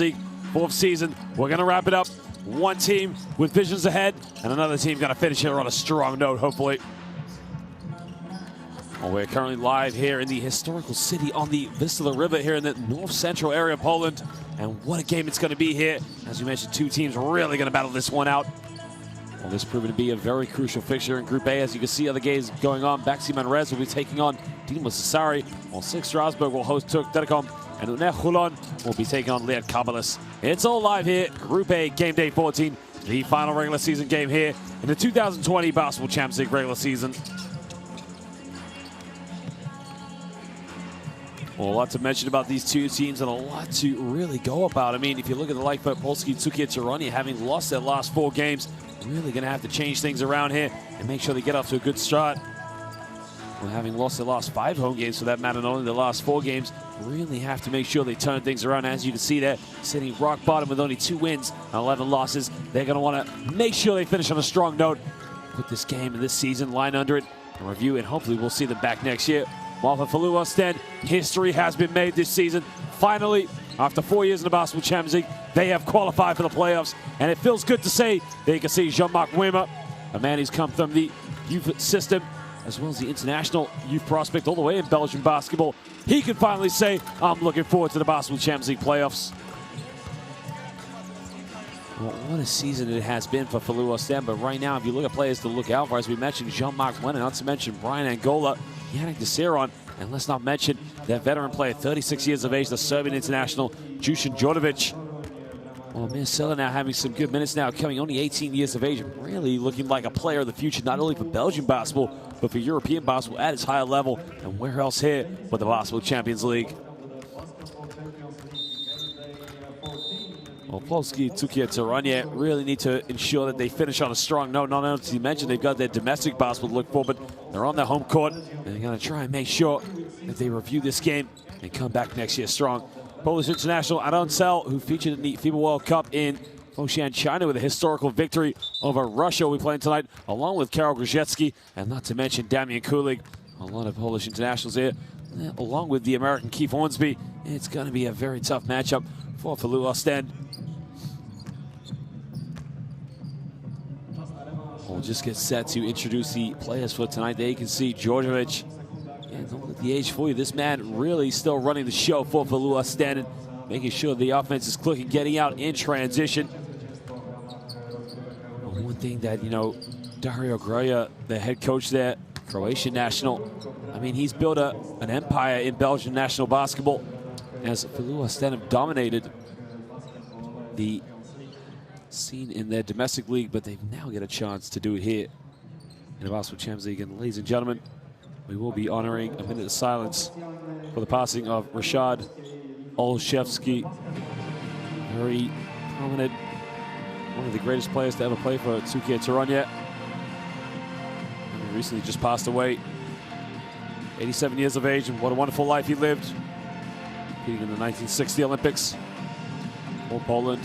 League, fourth season. We're going to wrap it up. One team with visions ahead, and another team going to finish here on a strong note, hopefully. Well, we're currently live here in the historical city on the Vistula River here in the north-central area of Poland. And what a game it's going to be here. As we mentioned, two teams really going to battle this one out. Well, this proving to be a very crucial fixture in Group A. As you can see, other games going on. Baxi Manresa will be taking on Dinamo Sassari, while Six Strasbourg will host Turk Telekom, and Uner Hulon will be taking on Liat Kabalis. It's all live here. Group A, game day 14, the final regular season game here in the 2020 Basketball Champions League regular season. Well, a lot to mention about these two teams and a lot to really go about. I mean, if you look at the like for Polski Cukier Torun, having lost their last 4 games, really going to have to change things around here and make sure they get off to a good start. Well, having lost their last 5 home games, for that matter, not only the last 4 games, really have to make sure they turn things around. As you can see there, sitting rock bottom with only 2 wins and 11 losses. They're going to want to make sure they finish on a strong note, put this game and this season line under it, and review it. Hopefully we'll see them back next year. While for Filou Oostende, history has been made this season. Finally, after 4 years in the Basketball Champions League, they have qualified for the playoffs. And it feels good to say that you can see Jean-Marc Wimmer, a man who's come from the youth system, as well as the international youth prospect all the way in Belgian basketball. He can finally say, I'm looking forward to the Basketball Champions League playoffs. Well, what a season it has been for Filou Oostende. But right now, if you look at players to look out for, as we mentioned, Jean-Marc Lennon, not to mention Brian Angola, Yannick Desiron, and let's not mention their veteran player, 36 years of age, the Serbian international, Dusan Djordjevic. Well, Marcelo now having some good minutes now, coming only 18 years of age, and really looking like a player of the future, not only for Belgian basketball, but for European basketball at its higher level. And where else here but the Basketball Champions League? Well, Polski Cukier Torun really need to ensure that they finish on a strong note. Not only to mention they've got their domestic basketball to look for, but they're on their home court, and they're going to try and make sure that they review this game and come back next year strong. Polish international Aaron Sel, who featured in the FIBA World Cup in Foshan, China, with a historical victory over Russia, will be playing tonight, along with Karol Grzeski, and not to mention Damian Kulik. A lot of Polish internationals here, along with the American Keith Hornsby. It's going to be a very tough matchup for Filou Oostende. We'll just get set to introduce the players for tonight. There you can see Djordjevic. And don't let the age fool you. This man really still running the show for Filou Oostende, making sure the offense is clicking, getting out in transition. One thing that, you know, Dario Groja, the head coach there, Croatian national, I mean, he's built an empire in Belgian national basketball, as Filou Oostende have dominated the scene in their domestic league, but they've now got a chance to do it here in the Basketball Champions League. And ladies and gentlemen, we will be honoring a minute of silence for the passing of Rashad Olszewski, very prominent, one of the greatest players to ever play for Cukier Torun. He recently just passed away, 87 years of age, and what a wonderful life he lived, competing in the 1960 Olympics for Poland.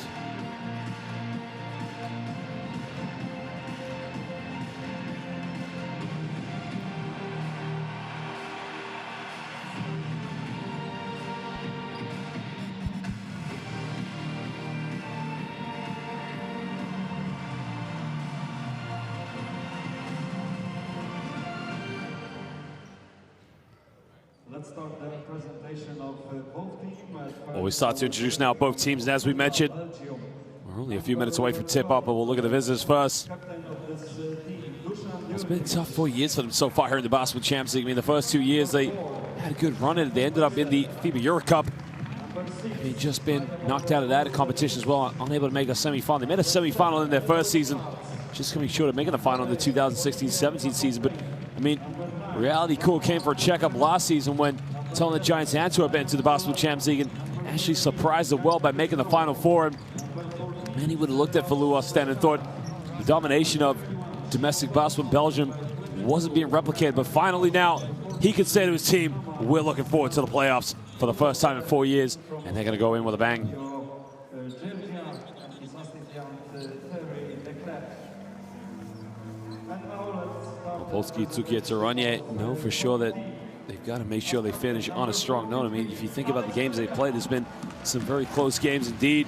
Let's start the presentation of both teams. Well, we start to introduce now both teams, and as we mentioned, we're only a few minutes away from tip-up, but we'll look at the visitors first. It's been a tough 4 years for them so far here in the Basketball Champions League. I mean, the first 2 years they had a good run in it. They ended up in the FIBA Euro Cup. They've just been knocked out of that competition as well, unable to make a semifinal. They made a semifinal in their first season, just coming short of making a final in the 2016-17 season. But, I mean, reality cool came for a checkup last season when telling the Giants Antwerp into the Basketball Champions League and actually surprised the world by making the Final Four. And many would have looked at Filou Oostende and thought the domination of domestic basketball in Belgium wasn't being replicated. But finally now, he could say to his team, we're looking forward to the playoffs for the first time in 4 years, and they're going to go in with a bang. Polski Cukier Torun know for sure that they've got to make sure they finish on a strong note. I mean, if you think about the games they played, there's been some very close games indeed.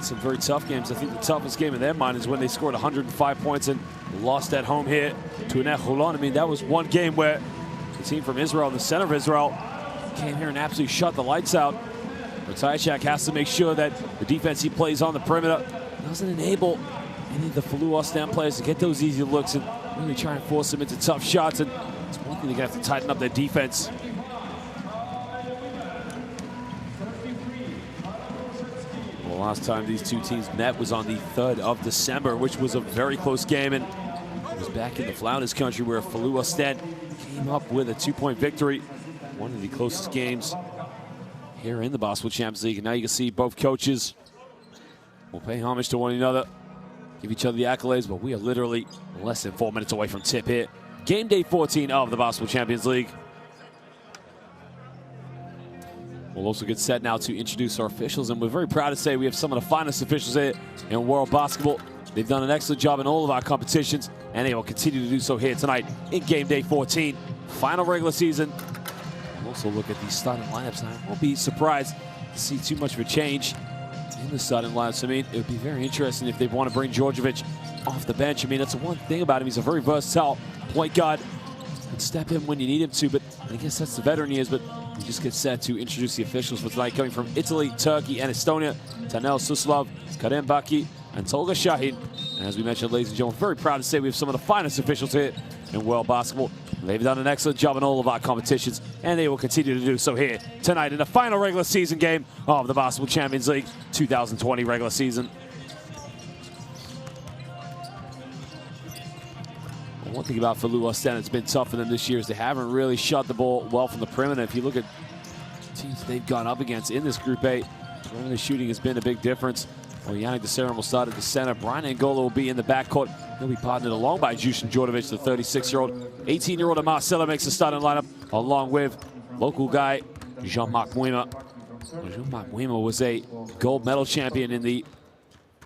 Some very tough games. I think the toughest game in their mind is when they scored 105 points and lost at home here to Ner Holon. I mean, that was one game where the team from Israel, the center of Israel, came here and absolutely shut the lights out. Ratajczak has to make sure that the defense he plays on the perimeter doesn't enable any of the Filou Oostende players to get those easy looks and really try and force them into tough shots. And it's one thing they're going to have to tighten up their defense. Well, last time these two teams met was on the 3rd of December, which was a very close game. And it was back in the Flanders country where Filou Oostende came up with a 2-point victory. One of the closest games here in the Basketball Champions League. And now you can see both coaches will pay homage to one another, give each other the accolades, but we are literally less than 4 minutes away from tip here. Game day 14 of the Basketball Champions League. We'll also get set now to introduce our officials, and we're very proud to say we have some of the finest officials here in world basketball. They've done an excellent job in all of our competitions, and they will continue to do so here tonight in game day 14, final regular season. We'll also look at the starting lineups, and I won't be surprised to see too much of a change in the starting lineups. I mean, it would be very interesting if they want to bring Djordjevic off the bench. I mean, that's the one thing about him. He's a very versatile point guard. Can step in when you need him to, but I guess that's the veteran he is. But we just get set to introduce the officials for tonight, coming from Italy, Turkey, and Estonia. Tanel Suslov, Karem Baki, and Tolga Shahin. And as we mentioned, ladies and gentlemen, very proud to say we have some of the finest officials here in world basketball. They've done an excellent job in all of our competitions, and they will continue to do so here tonight in the final regular season game of the Basketball Champions League 2020 regular season. One thing about Filou Oostende that's been tough for them this year is they haven't really shot the ball well from the perimeter. If you look at teams they've gone up against in this Group A, perimeter shooting has been a big difference. Well, Yannick Deserin will start at the center. Brian Angola will be in the backcourt. He'll be partnered along by Dusan Djordjevic, the 36-year-old. 18-year-old Marcella makes the starting lineup, along with local guy Jean-Marc Muima. Jean-Marc Muima was a gold medal champion in the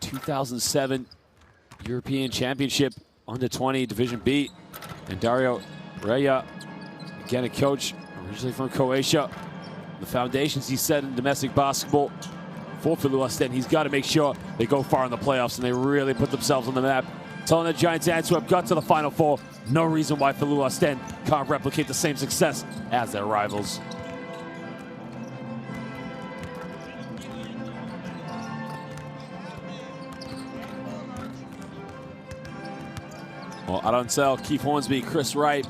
2007 European Championship under 20 Division B. And Dario Reya, again a coach originally from Croatia. The foundations he set in domestic basketball for Filou Oostende, he's got to make sure they go far in the playoffs and they really put themselves on the map. Telling the Giants Antwerp got to the Final Four. No reason why Filou Oostende can't replicate the same success as their rivals. Well, Arancel, Keith Hornsby, Chris Wright,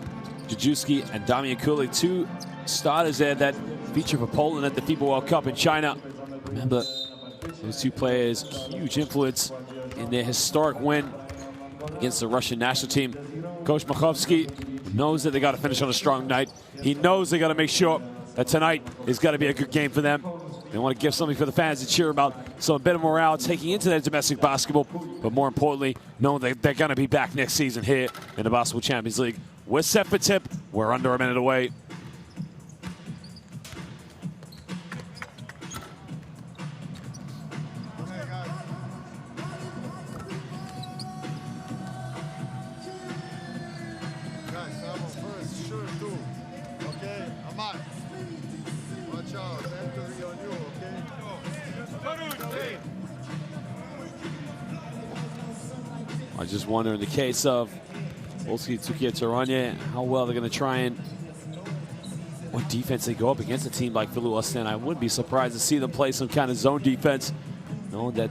Jajewski, and Damian Kulik, two starters there that feature for Poland at the FIBA World Cup in China. Remember, those two players, huge influence in their historic win against the Russian national team. Coach Machovsky knows that they got to finish on a strong night. He knows they got to make sure that tonight is got to be a good game for them. They want to give something for the fans to cheer about, so a bit of morale taking into their domestic basketball, but more importantly, knowing that they're going to be back next season here in the Basketball Champions League. We're set for tip. We're under a minute away. I just wonder in the case of Polski Cukier Torun, how well they're going to try and what defense they go up against a team like Filou Oostende. I wouldn't be surprised to see them play some kind of zone defense, knowing that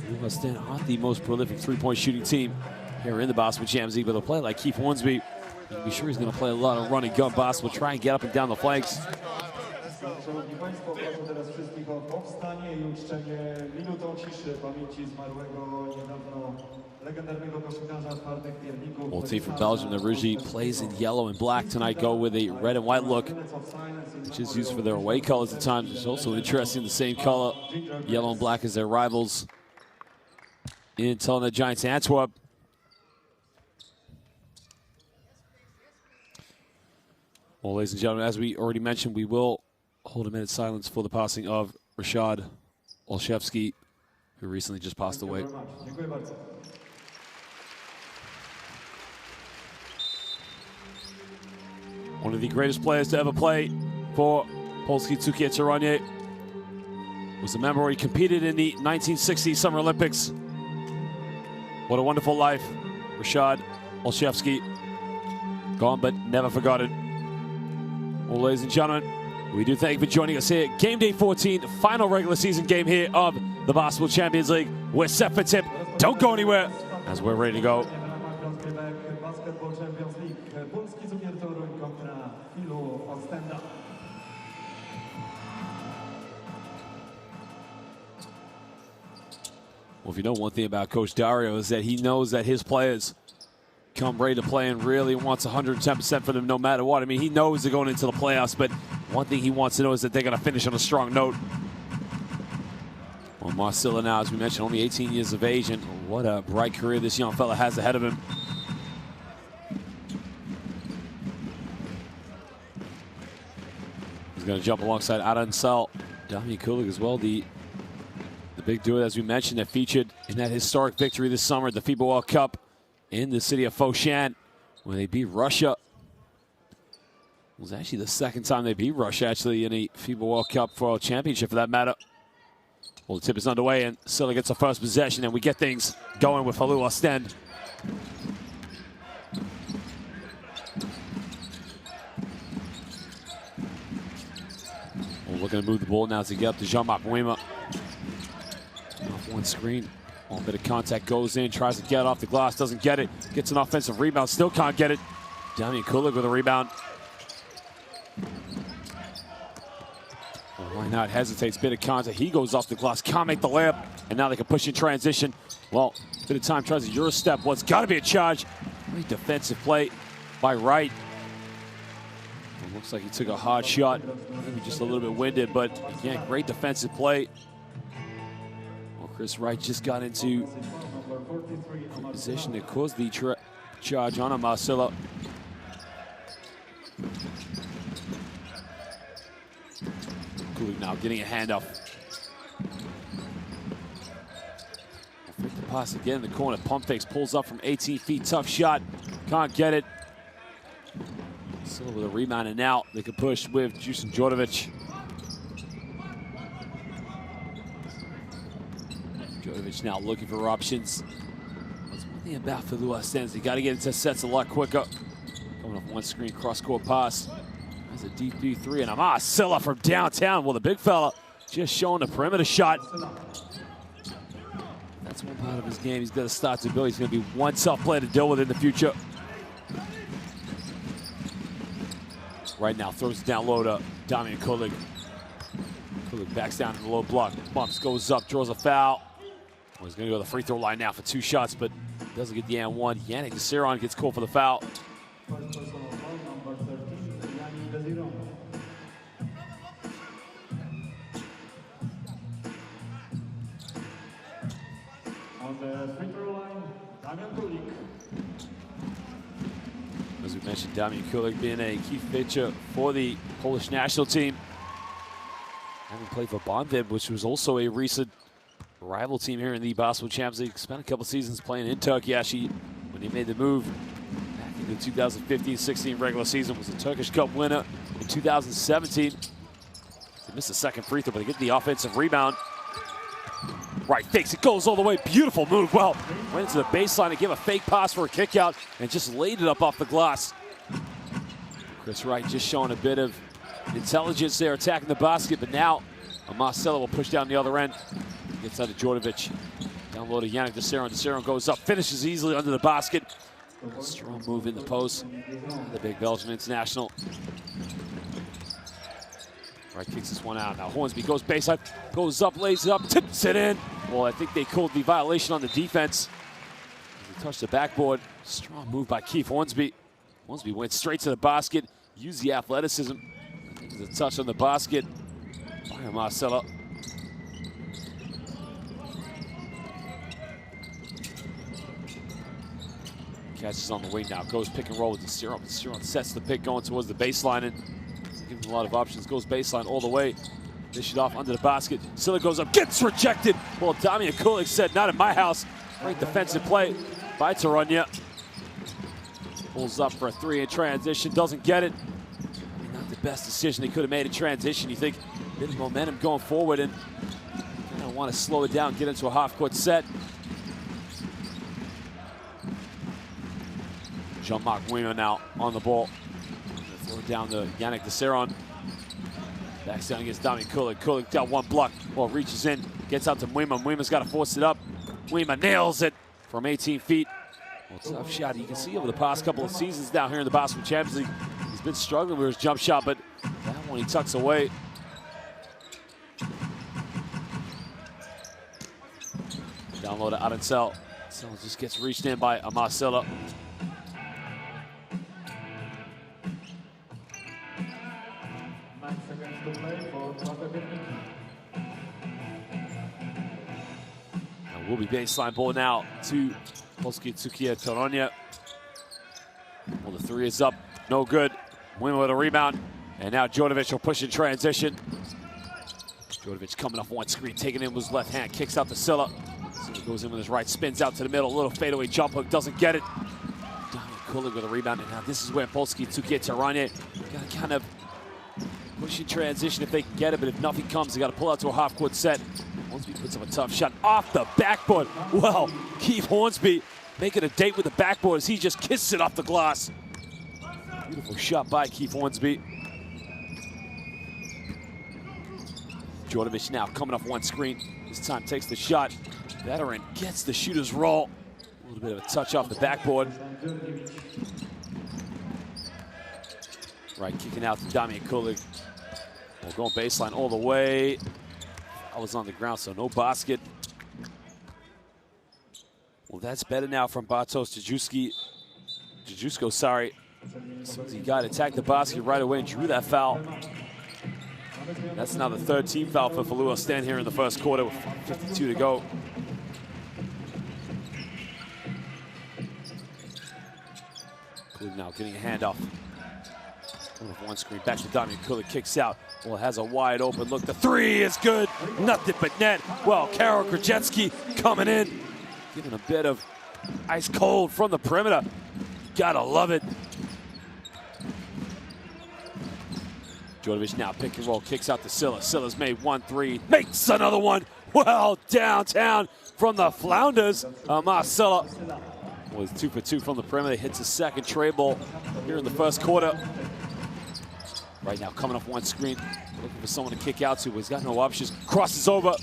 Filou Oostende aren't the most prolific three-point shooting team here in the Basketball Champions League, but they'll play like Keith Hornsby. You can be sure he's going to play a lot of running gun basketball, try and get up and down the flanks. Szanowni Państwo, proszę teraz wszystkich o powstanie i uczczenie minutą ciszy pamięci zmarłego niedawno legendarnego koszykarza twardych pierników. Well, team from Belgium that originally plays in yellow and black tonight go with a red and white look, which is used for their away colors at times. It's also interesting, the same color, yellow and black, as their rivals in telling the Giants Antwerp. Well, ladies and gentlemen, as we already mentioned, we will hold a minute's silence for the passing of Rashad Olszewski, who recently just passed away. One of the greatest players to ever play for Polski Cukier Torun. Was a member where he competed in the 1960 Summer Olympics. What a wonderful life. Ryszard Olszewski, gone but never forgotten. Well, ladies and gentlemen, we do thank you for joining us here. Game day 14, final regular season game here of the Basketball Champions League. We're set for tip. Don't go anywhere as we're ready to go. Basketball Champions League, Polski Cukier Torun kontra Filou Oostende. Well, if you know one thing about Coach Dario is that he knows that his players come ready to play and really wants 110% for them no matter what. I mean, he knows they're going into the playoffs, but one thing he wants to know is that they're going to finish on a strong note. Well, Marcelo now, as we mentioned, only 18 years of age, and what a bright career this young fella has ahead of him. He's going to jump alongside Adam Sal, Damian Kulik as well, the big duo, as we mentioned, that featured in that historic victory this summer at the FIBA World Cup in the city of Foshan, where they beat Russia. It was actually the second time they beat Russia, actually, in a FIBA World Cup for a championship, for that matter. Well, the tip is underway, and Silla gets the first possession, and we get things going with Filou Oostende. Well, looking to move the ball now to get up to Jean-Marc Wema. Off one screen, one bit of contact, goes in, tries to get off the glass, doesn't get it, gets an offensive rebound, still can't get it. Damian Kulik with a rebound. Well, why not? Hesitates, bit of contact, he goes off the glass, can't make the layup, and now they can push in transition. Well, bit of time, tries a Euro step, what's got to be a charge. Great defensive play by Wright. It looks like he took a hard shot, maybe just a little bit winded, but again, great defensive play. Chris Wright just got into a position that caused the charge on him, Marcelo. Kulik now getting a handoff. Flick the pass again in the corner. Pump fakes, pulls up from 18 feet. Tough shot. Can't get it. Still with a rebound, and now they can push with Dusan Djordjevic. Djordjevic now looking for options. What's one thing about Filou Oostende? You got to get into sets a lot quicker. Coming off one screen, cross-court pass. There's a deep three, and Marcelo from downtown. Well, the big fella just showing the perimeter shot. That's one part of his game he's got to start to build. He's going to be one tough player to deal with in the future. Right now, throws it down low to Damian Kulik. Kulik backs down in the low block. Bumps, goes up, draws a foul. Well, he's going to go to the free throw line now for 2 shots, but doesn't get the and one. Yannick Desiron gets called for the foul. On the free throw line, Damian Kulik. As we mentioned, Damian Kulik being a key feature for the Polish national team. Having played for Bonvib, which was also a recent rival team here in the Basketball Champions League. Spent a couple seasons playing in Turkey, actually, when he made the move back in the 2015-16 regular season. Was a Turkish Cup winner in 2017. They missed the second free throw, but they get the offensive rebound. Right, fakes it, goes all the way. Beautiful move. Well, went into the baseline and gave a fake pass for a kick out and just laid it up off the glass. Chris Wright just showing a bit of intelligence there, attacking the basket, but now Marcelo will push down the other end. Gets out of Djordjevic. Down low to Yannick Desiron. Desiron goes up, finishes easily under the basket. Strong move in the post. The big Belgian international. Right, kicks this one out. Now Hornsby goes baseline, goes up, lays it up, tips it in. Well, I think they called the violation on the defense. He touched the backboard. Strong move by Keith Hornsby. Hornsby went straight to the basket, used the athleticism. I think there's a touch on the basket by Marcelo. Catches on the wing now, goes pick and roll with Desiron. Desiron sets the pick going towards the baseline and gives him a lot of options. Goes baseline all the way. Dish it off under the basket. Silla goes up, gets rejected. Well, Damian Kulik said, not in my house. Great defensive play by Torun. Pulls up for a 3 in transition, doesn't get it. best decision they could have made in transition. You think a bit of momentum going forward and kind of want to slow it down, get into a half-court set. Jean-Marc Wiemer now on the ball. Throw it down to Yannick Desseron. Backs down against Damian Kulik. Kulik got one block. Ball reaches in, gets out to Wiemer. Wiemer's got to force it up. Wiemer nails it from 18 feet. Well, tough shot. You can see over the past couple of seasons down here in the Basketball Champions League, he's been struggling with his jump shot, but that one he tucks away. Down low to Adencel. Adencel just gets reached in by Marcelo. 9 seconds to play for And will be baseline ball now to Polski Cukier Torun. Well, the three is up, no good. Wiemer with a rebound, and now Djordjevic will push in transition. Djordjevic coming off one screen, taking in with his left hand, kicks out to Silla. Silla goes in with his right, spins out to the middle, a little fadeaway jump hook, doesn't get it. Damian Kulik with a rebound, and now this is where Polski Cukier Torun got to kind of push in transition if they can get it, but if nothing comes, they got to pull out to a half-court set. Hornsby puts up a tough shot off the backboard. Well, Keith Hornsby making a date with the backboard as he just kisses it off the glass. Beautiful shot by Keith Hornsby. Djordjevic now coming off one screen. This time takes the shot. Veteran gets the shooter's roll. A little bit of a touch off the backboard. Right, kicking out to Damian Kulik. Well, going baseline all the way. I was on the ground, so no basket. Well, that's better now from Bartosz Dziusko, sorry. As soon as he got attacked the basket right away and drew that foul. That's now the third team foul for Filou Oostende here in the first quarter with 52 to go. Kulik now getting a handoff. One screen, back to Damian Kulik, kicks out. Well, it has a wide open look. The three is good. Nothing but net. Well, Karol Krajewski coming in. Giving a bit of ice cold from the perimeter. Gotta love it. Djordjevic now pick and roll, kicks out to Silla. Silla's made 1-3, makes another one. Well, downtown from the Flounders. Marcelo was 2 for 2 from the perimeter. Hits a second tray ball here in the first quarter. Right now coming off one screen, looking for someone to kick out to, but he's got no options. Crosses over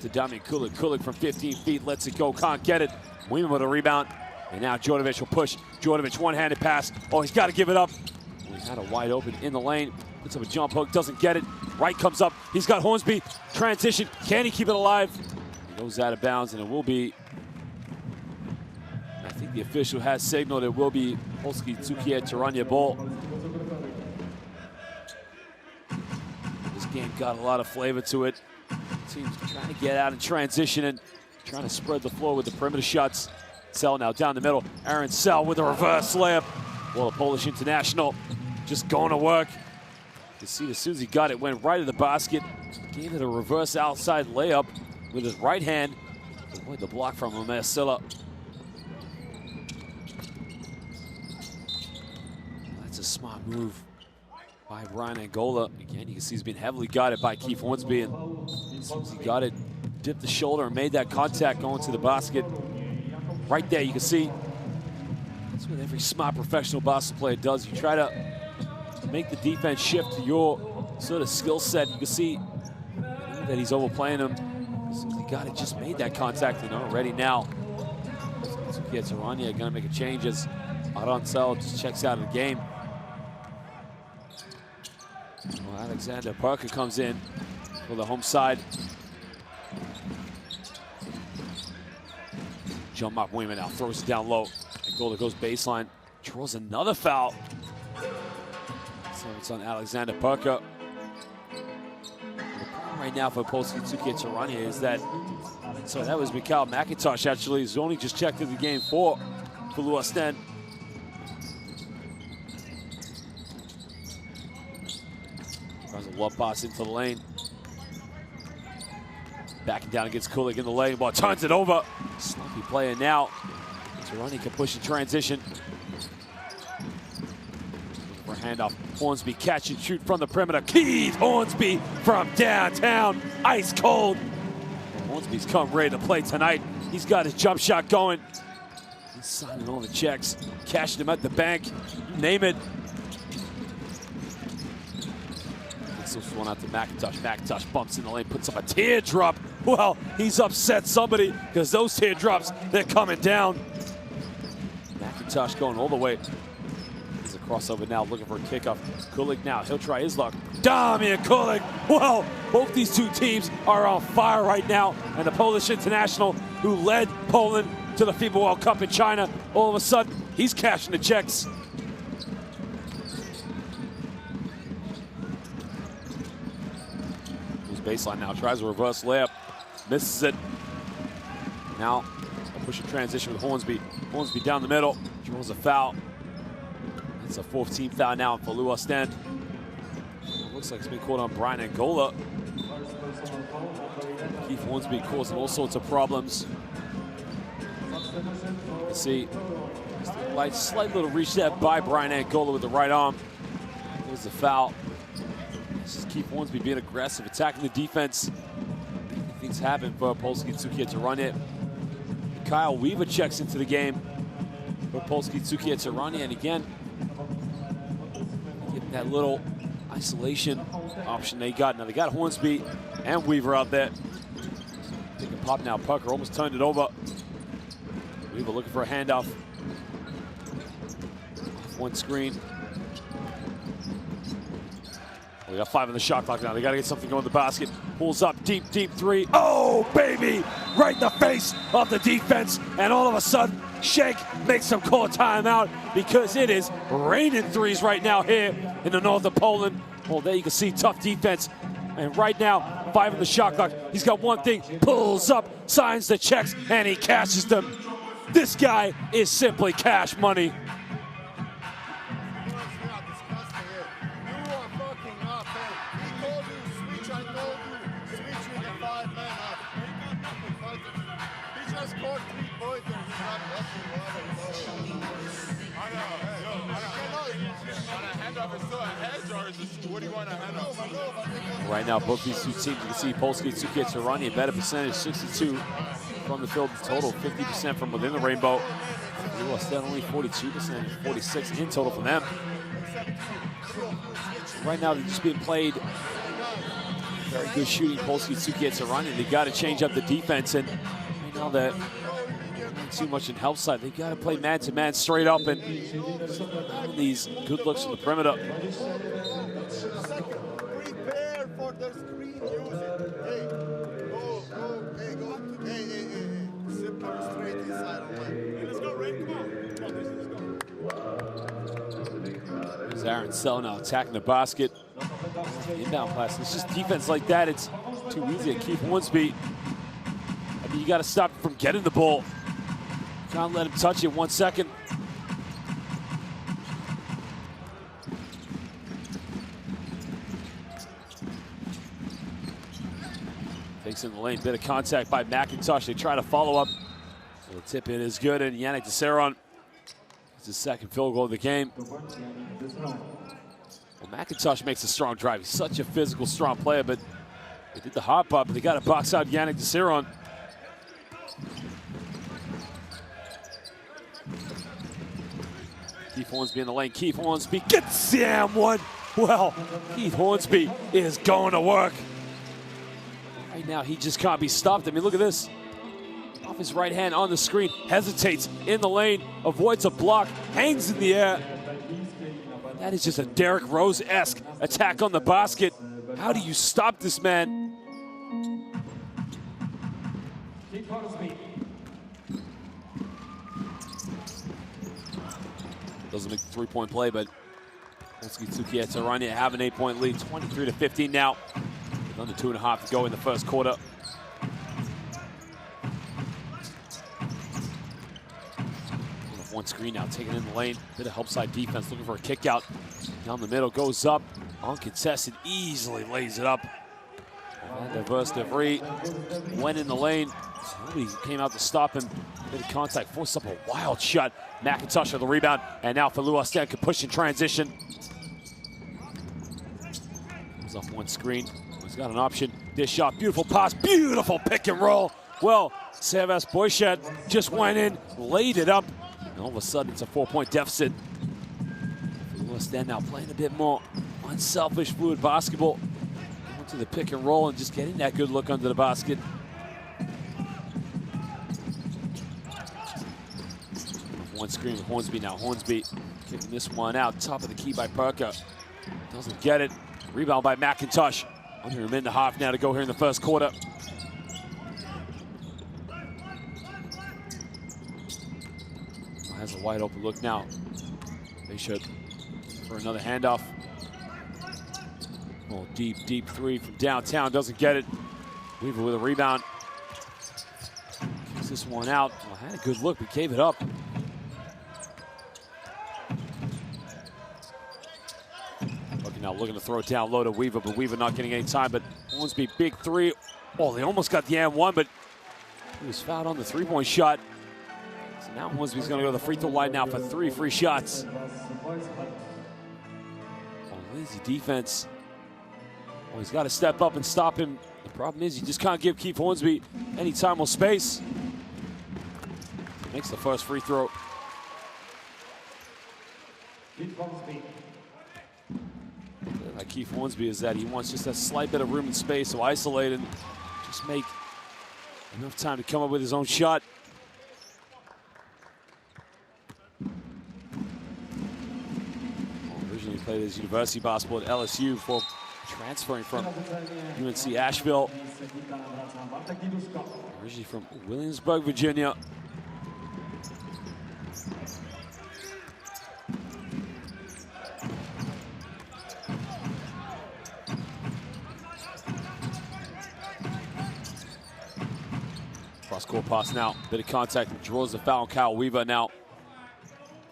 to Damian Kulik. Kulik from 15 feet, lets it go, can't get it. Wiemer with a rebound, and now Djordjevic will push. Djordjevic one-handed pass. Oh, he's got to give it up. Well, he's had a wide open in the lane. Puts up a jump hook, doesn't get it. Right comes up, he's got Hornsby. Transition, can he keep it alive? He goes out of bounds, and it will be, I think the official has signaled it will be Polski Cukier Torun ball. This game got a lot of flavor to it. Teams trying to get out and transition and trying to spread the floor with the perimeter shots. Sell now down the middle. Aaron Sell with a reverse layup. Well, the Polish international just going to work. You see, as soon as he got it, went right to the basket. Gave it a reverse outside layup with his right hand. Avoid the block from Marcelo. That's a smart move by Brian Angola. Again, you can see he's been heavily guarded by Keith Hornsby, and as soon as he got it, dipped the shoulder and made that contact going to the basket. Right there, you can see that's what every smart professional basketball player does. You try to make the defense shift to your sort of skill set. You can see that he's overplaying him. As soon as he got it, just made that contact, and already now Cukier Torun going to make a change as Adencel just checks out of the game. Well, Alexander Parker comes in for the home side. Jean-Marc Wiemer now throws it down low. Angola goes baseline, draws another foul. So it's on Alexander Parker. The problem right now for Polski Cukier Torun is that, so that was Mikhail McIntosh actually, who's only just checked in the game for Filou Oostende. Tries a lob pass into the lane. Backing down against Kulik in the lane, but turns it over. Sloppy player now. Torun can push in transition. For a handoff, Hornsby catch and shoot from the perimeter. Keith Hornsby from downtown, ice cold. Hornsby's come ready to play tonight. He's got his jump shot going. He's signing all the checks, cashing them at the bank, you name it. This one out to McIntosh. McIntosh bumps in the lane, puts up a teardrop. Well, he's upset somebody because those teardrops, they're coming down. McIntosh going all the way. There's a crossover now, looking for a kickoff. Kulik now, he'll try his luck. Damian Kulik. Well, both these two teams are on fire right now. And the Polish international who led Poland to the FIBA World Cup in China, all of a sudden, he's cashing the checks. Baseline now, tries a reverse layup, misses it. Now, a push and transition with Hornsby. Hornsby down the middle, draws a foul. It's a 14th foul now for Filou Oostende. Looks like it's been called on Brian Angola. Keith Hornsby causing all sorts of problems. You see, slight little reach there by Brian Angola with the right arm. There's the foul. This is Keith Hornsby being aggressive, attacking the defense. Things happen for Polski Cukier Torun it. Kyle Weaver checks into the game for Polski Cukier Torun, and again, getting that little isolation option they got. Now they got Hornsby and Weaver out there. Taking a pop now, Pucker almost turned it over. Weaver looking for a handoff. Off one screen. We got 5 in the shot clock now. They got to get something going in the basket. Pulls up, deep three. Oh, baby! Right in the face of the defense. And all of a sudden, Shake makes them call timeout because it is raining threes right now here in the north of Poland. Well, there you can see tough defense. And right now, 5 in the shot clock. He's got one thing, pulls up, signs the checks, and he cashes them. This guy is simply cash money. Right now, both these two teams, you can see Polski Cukier Torun, a better percentage, 62 from the field total, 50% from within the rainbow. Filou Oostende only 42%, 46 in total from them. Right now, they're just being played. Very good shooting, Polski Cukier Torun, and they got to change up the defense. And right now, that not too much in help side. They got to play man-to-man straight up, and these good looks from the perimeter. For the screen, use it. Hey, go. Hey, go. Hey. Simple, straight inside. Hey, let's go, Ray. Come on. There's Aaron Sell now attacking the basket. Inbound pass. It's just defense like that. It's too easy to keep Hornsby. I mean, you got to stop him from getting the ball. Can't let him touch it 1 second. Takes in the lane, bit of contact by McIntosh. They try to follow up. The tip in is good, and Yannick Desseron is his second field goal of the game. Well, McIntosh makes a strong drive. He's such a physical, strong player, but they did the hop up, but they got to box out Yannick Desseron. Keith Hornsby in the lane. Keith Hornsby gets the M1. Well, Keith Hornsby is going to work. Right now, he just can't be stopped. I mean, look at this. Off his right hand on the screen, hesitates in the lane, avoids a block, hangs in the air. That is just a Derrick Rose-esque attack on the basket. How do you stop this man? Doesn't make the three-point play, but Polski Cukier Torun have an 8-point lead, 23-15 now. Under 2.5 to go in the first quarter. One screen now, taking in the lane. Bit of help side defense, looking for a kick out. Down the middle, goes up, uncontested, easily lays it up. And diverse three, went in the lane. Nobody came out to stop him. Bit of contact, forced up a wild shot. McIntosh with the rebound, and now Filou Oostende can push in transition. Comes off one screen. He's got an option. This shot, beautiful pass, beautiful pick and roll. Well, Servas Boychat just went in, laid it up, and all of a sudden it's a 4-point deficit. Filou Oostende now playing a bit more unselfish, fluid basketball. Going to the pick and roll and just getting that good look under the basket. One screen with Hornsby now. Hornsby kicking this one out. Top of the key by Parker. Doesn't get it. Rebound by McIntosh. Under a minute and a half now to go here in the first quarter. Has a wide open look now. They should for another handoff. Oh, deep three from downtown. Doesn't get it. Weaver with a rebound. Kicks this one out. Well, had a good look, but gave it up. Now looking to throw it down low to Weaver, but Weaver not getting any time. But Hornsby, big three. Oh, they almost got the and-one, but he was fouled on the three-point shot. So now Hornsby's going to go to the free throw line now for 3 free shots. Oh, lazy defense. Oh, he's got to step up and stop him. The problem is you just can't give Keith Hornsby any time or space. Makes the first free throw. Like Keith Hornsby is that he wants just a slight bit of room and space to isolate and just make enough time to come up with his own shot. Originally played his university basketball at LSU before transferring from UNC Asheville. Originally from Williamsburg, Virginia. Cross-court pass now, bit of contact, and draws the foul on Kyle Weaver now.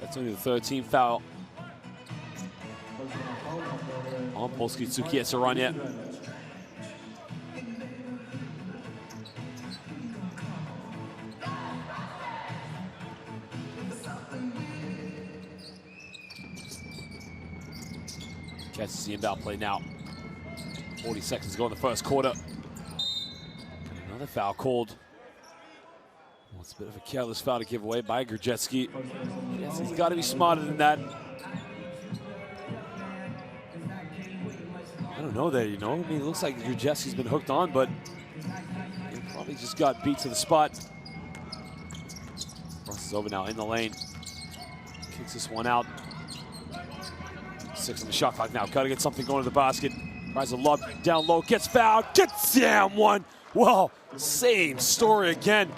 That's only the 13th foul on Polski Cukier Torun yet. Catches the inbound play now. 40 seconds to go in the first quarter. Another foul called. Well, it's a bit of a careless foul to give away by Grzeski. Yes, he's got to be smarter than that. I don't know there, you know. I mean, it looks like Grzeski's been hooked on, but he probably just got beat to the spot. Crosses over now in the lane. Kicks this one out. 6 on the shot clock now. Got to get something going to the basket. Tries a lob down low, gets fouled, gets down one. Well, same story again.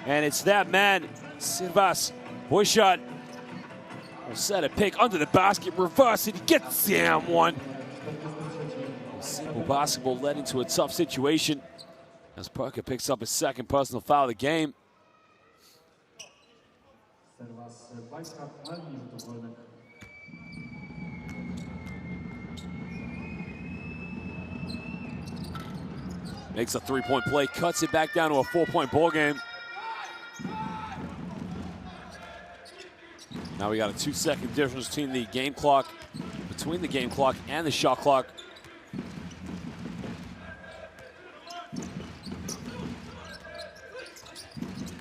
And it's that man, Servas Boychat. Will set a pick under the basket, reverse it, he gets down one. Simple basketball led into a tough situation as Parker picks up his second personal foul of the game. Makes a 3-point play, cuts it back down to a 4-point ball game. Now we got a 2-second difference between the game clock and the shot clock.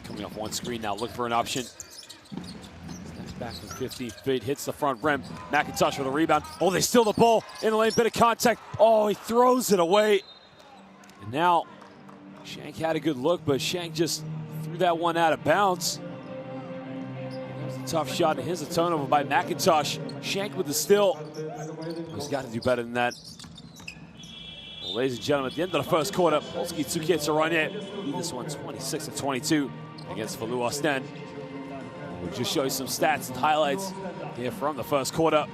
Coming off one screen now, looking for an option. Steps back from 15 feet, hits the front rim. McIntosh with a rebound. Oh, they steal the ball in the lane, bit of contact. Oh, he throws it away. And now Shank had a good look, but Shank just threw that one out of bounds. Tough shot, and here's a turnover by McIntosh. Shank with the steal. He's got to do better than that. Well, ladies and gentlemen, at the end of the first quarter, Polski Cukier Torun lead this one 26-22 against Filou Oostende. We'll just show you some stats and highlights here from the first quarter.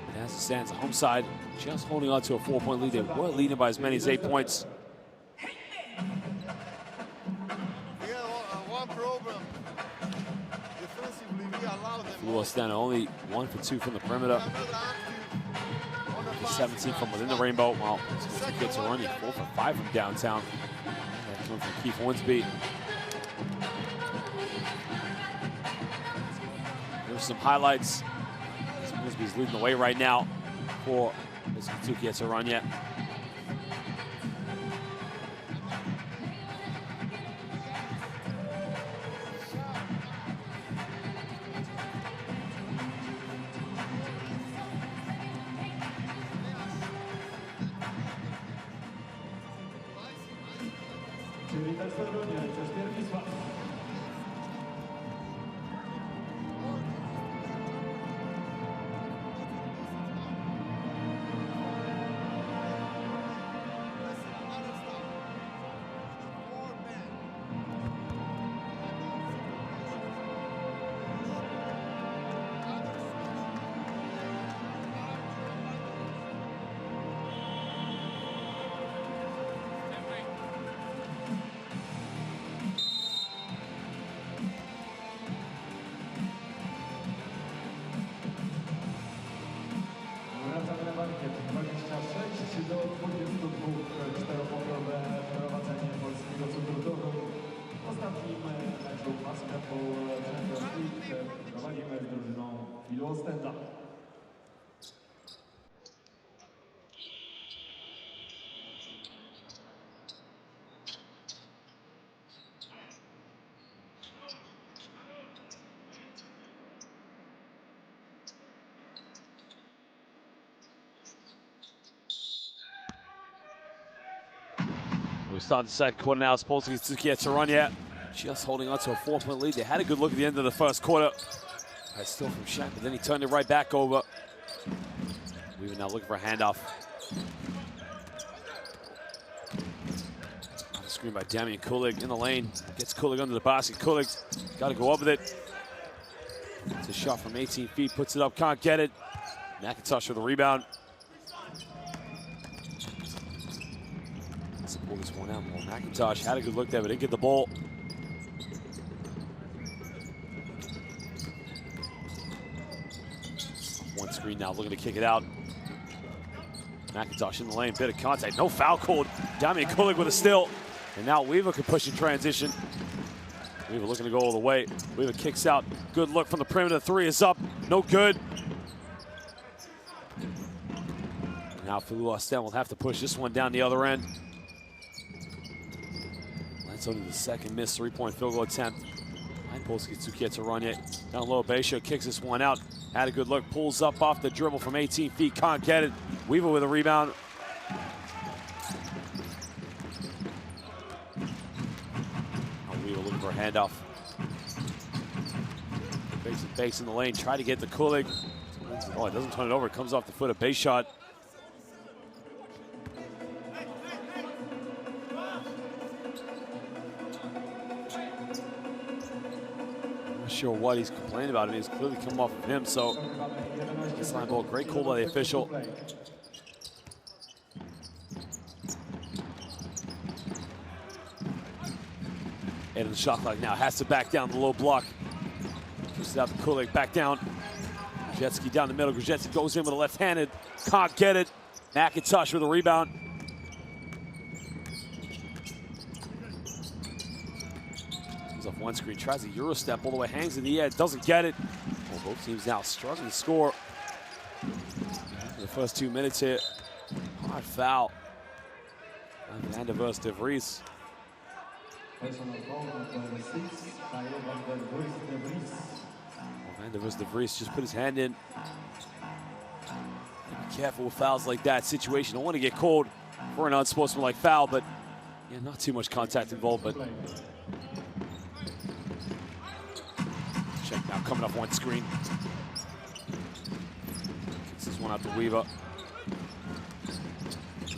And as it stands, the home side just holding on to a 4-point lead. They were leading by as many as 8 points. Filou Oostende only 1 for 2 from the perimeter. 17 from within the rainbow. Well, Cukier Torun 4 for 5 from downtown. That coming from Keith Hornsby. There's some highlights. Hornsby's leading the way right now for Polski Cukier Torun yet. Czyli też Torunie, przez Pierwisła. Wracamy na bankiet. 26 do 22. Czteropokrowe prowadzenie polskiego Cukier Torun. W ostatnim meczu basketball Champions League prowadzimy z drużyną Filou Oostende. We start the second quarter now. It's Polski Cukier Torun yet. Just holding on to a 4-point lead. They had a good look at the end of the first quarter. That's still from Shaq, but then he turned it right back over. Weaver now looking for a handoff. On the screen by Damian Kulig in the lane. Gets Kulig under the basket. Kulig's got to go up with it. It's a shot from 18 feet. Puts it up. Can't get it. McIntosh with the rebound. Let's pull this one out more. McIntosh had a good look there, but didn't get the ball. One screen now, looking to kick it out. McIntosh in the lane, bit of contact, no foul called. Damian Kulig with a steal. And now Weaver can push in transition. Weaver looking to go all the way. Weaver kicks out, good look from the perimeter, three is up, no good. And now Filou Oostende will have to push this one down the other end. That's only the second missed three-point field goal attempt. Polski Cukier Torun yet. Down low, Beisha kicks this one out. Had a good look, pulls up off the dribble from 18 feet, can't get it. Weaver with a rebound. Now Weaver looking for a handoff. Bakes in the lane, try to get the Kulig. Oh, it doesn't turn it over, it comes off the foot of Beisha. Sure what he's complaining about. I mean, it's clearly come off of him, so this line ball, great call by the official. And the shot clock now has to back down the low block. Just out the Kulig, back down. Grzeski down the middle. Grzeski goes in with a left-handed, can't get it. McIntosh with a rebound. Off one screen, tries a Euro step all the way, hangs in the air, doesn't get it. Well, both teams now struggling to score. In the first 2 minutes here, hard foul. Van der Vries de Vries. Van der Vries de Vries just put his hand in. Be careful with fouls like that situation. Don't want to get called for an unsportsmanlike foul, but yeah, not too much contact involved, but check now, coming up one screen. Kicks this one out to Weaver.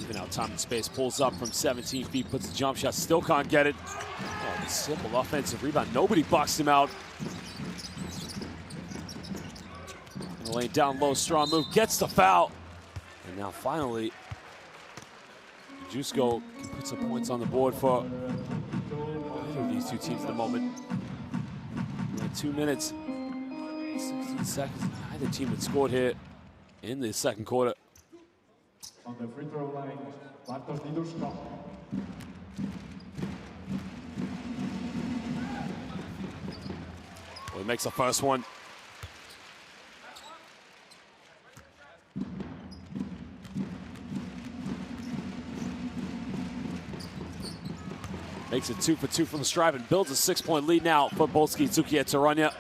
Even out time and space, pulls up from 17 feet, puts a jump shot, still can't get it. Oh, simple offensive rebound, nobody boxed him out. In the lane, down low, strong move, gets the foul. And now finally, Jusko can put some points on the board for these two teams at the moment. 2 minutes, 16 seconds. Neither team had scored here in the second quarter. On the free throw line, Bartosz Liduszko. Well, he makes the first one. Takes it 2 for 2 from the stripe and builds a 6-point lead now for Polski Cukier Torun.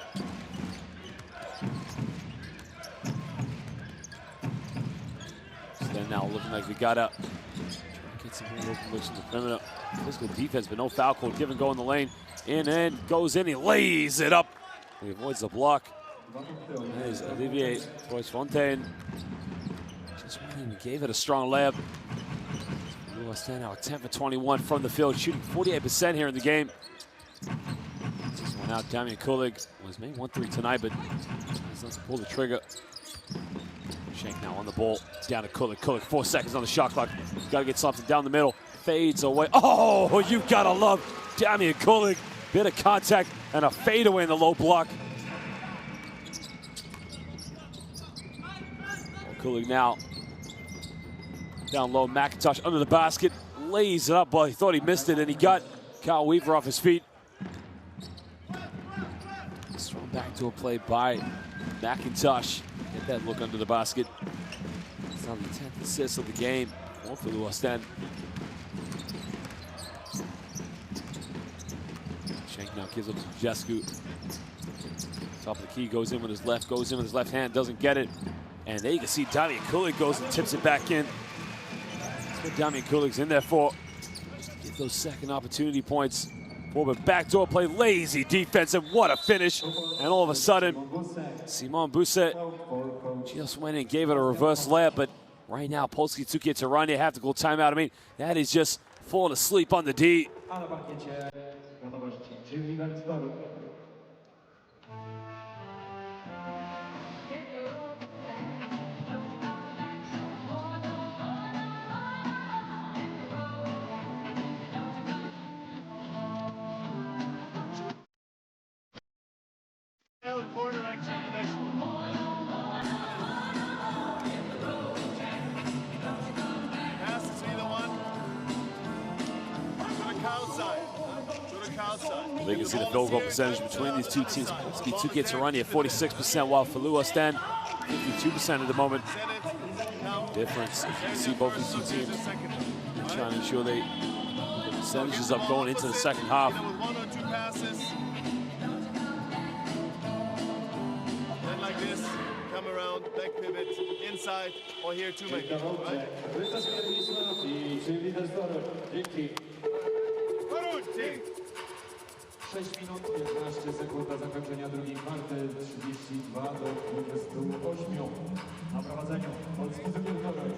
Then now looking like we gotta try to get some more open looks in the perimeter. Physical defense, but no foul call. Give and go in the lane. In and goes in. He lays it up. He avoids the block. There's Olivier Fontaine. Just went in and gave it a strong layup. Filou Oostende now 10 for 21 from the field, shooting 48% here in the game. Just went out. Damian Kulig was made 1-3 tonight, but he's not to pull the trigger. Shank now on the ball, down to Kulig. Kulig, 4 seconds on the shot clock. Got to get something down the middle. Fades away. Oh, you've got to love Damian Kulig. Bit of contact and a fadeaway in the low block. Kulig now down low. McIntosh under the basket, lays it up, but he thought he missed it, and he got Kyle Weaver off his feet. Thrown back to a play by McIntosh. Get that look under the basket. It's now the 10th assist of the game for Filou Oostende. Shank now gives up to Jesku. Top of the key, goes in with his left, hand, doesn't get it. And there you can see Damian Kulig goes and tips it back in. That's what Damian Kulig's in there for. Get those second opportunity points. Forward backdoor play, lazy defense, and what a finish. And all of a sudden, Simon Busset just went in and gave it a reverse layup, but right now, Polski Cukier Torun have to go timeout. I mean, that is just falling asleep on the D. Corner action, the next one. Pass is either one. To the cow side. To the cow side. They can see the field goal percentage between these two teams. Polski Cukier Torun at 46%, while Filou Oostende 52% at the moment. Difference. If you see both these two teams, they're trying to ensure they get the percentages up going into the second half. With 1 or 2 passes. Like this, come around, back pivot, inside, or here to make it, right? 6 minut 15 sekund do zakończenia drugiej kwarty, 32 do 28. Na prowadzeniu Polski Cukier Torun.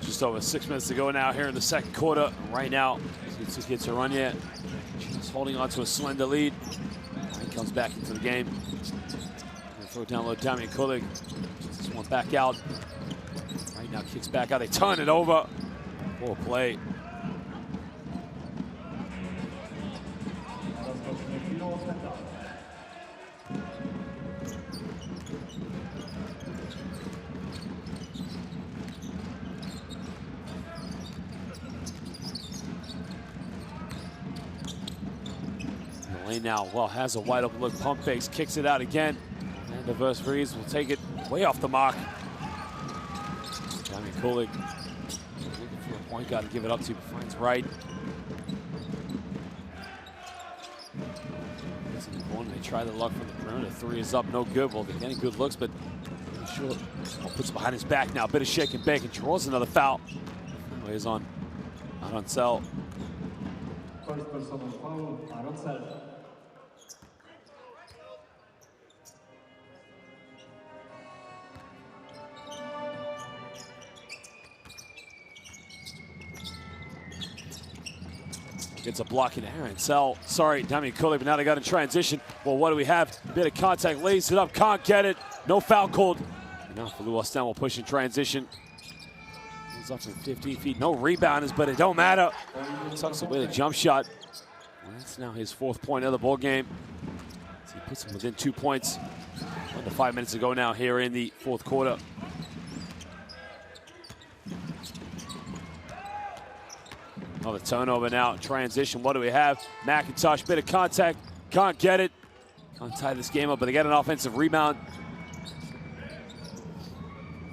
Just over 6 minutes to go now here in the second quarter. Right now, Cukier Torun just holding on to a slender lead. He comes back into the game. Throw down low, Damian Kulig. This one back out. Right now, kicks back out. They turn it over. Poor play. Lane now, well, has a wide open look, pump fakes, kicks it out again. And the Verse Breeze will take it way off the mark. Damian Kulig looking for a point guard to give it up to, but finds right. They try the luck from the perimeter. 3 is up, no good. Well, they're getting good looks, but short. Puts it behind his back now. Bit of shake and bake and draws another foul. Is on Arancel. First personal foul, Arancel. It's a block in Arancel. Sorry, Damian Kulig, but now they got in transition. Well, what do we have? Bit of contact, lays it up, can't get it. No foul called. And now Filou Oostende will push in transition. He's up to 15 feet. No rebounders, but it don't matter. Tucks away the jump shot. Well, that's now his 4th point of the ball game. So he puts him within 2 points. Under 5 minutes to go now here in the 4th quarter. Another turnover now. Transition. What do we have? McIntosh, bit of contact. Can't get it. Can't tie this game up, but they get an offensive rebound.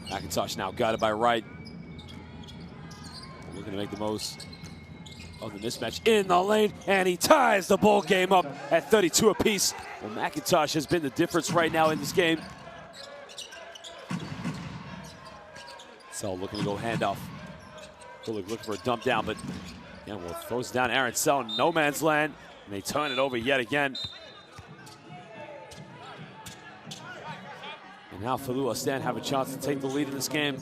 McIntosh now guarded by Wright. Looking to make the most of the mismatch in the lane, and he ties the ball game up at 32 apiece. Well, McIntosh has been the difference right now in this game. So looking to go handoff. Looking for a dump down, but yeah, well, throws down Aaron Sell in no man's land, and they turn it over yet again. And now Filou Oostende have a chance to take the lead in this game.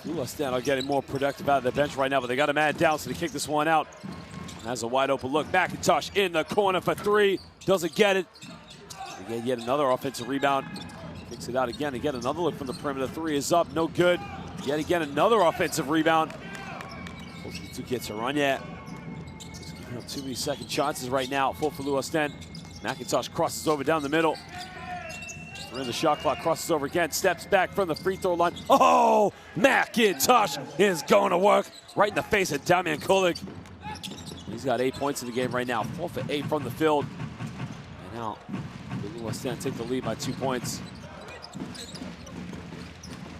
Filou Oostende are getting more productive out of the bench right now, but they got a man down, so they kick this one out. Has a wide open look. McIntosh in the corner for three. Doesn't get it. They get yet another offensive rebound. Kicks it out again. They get another look from the perimeter. Three is up. No good. Yet again another offensive rebound. Polski Cukier Torun. Just giving up too many second chances right now for Filou Oostende. McIntosh crosses over down the middle. We're in the shot clock, crosses over again, steps back from the free throw line. Oh, McIntosh is going to work right in the face of Damian Kulik. He's got 8 points in the game right now, 4 for 8 from the field. And now, Filou Oostende take the lead by 2 points.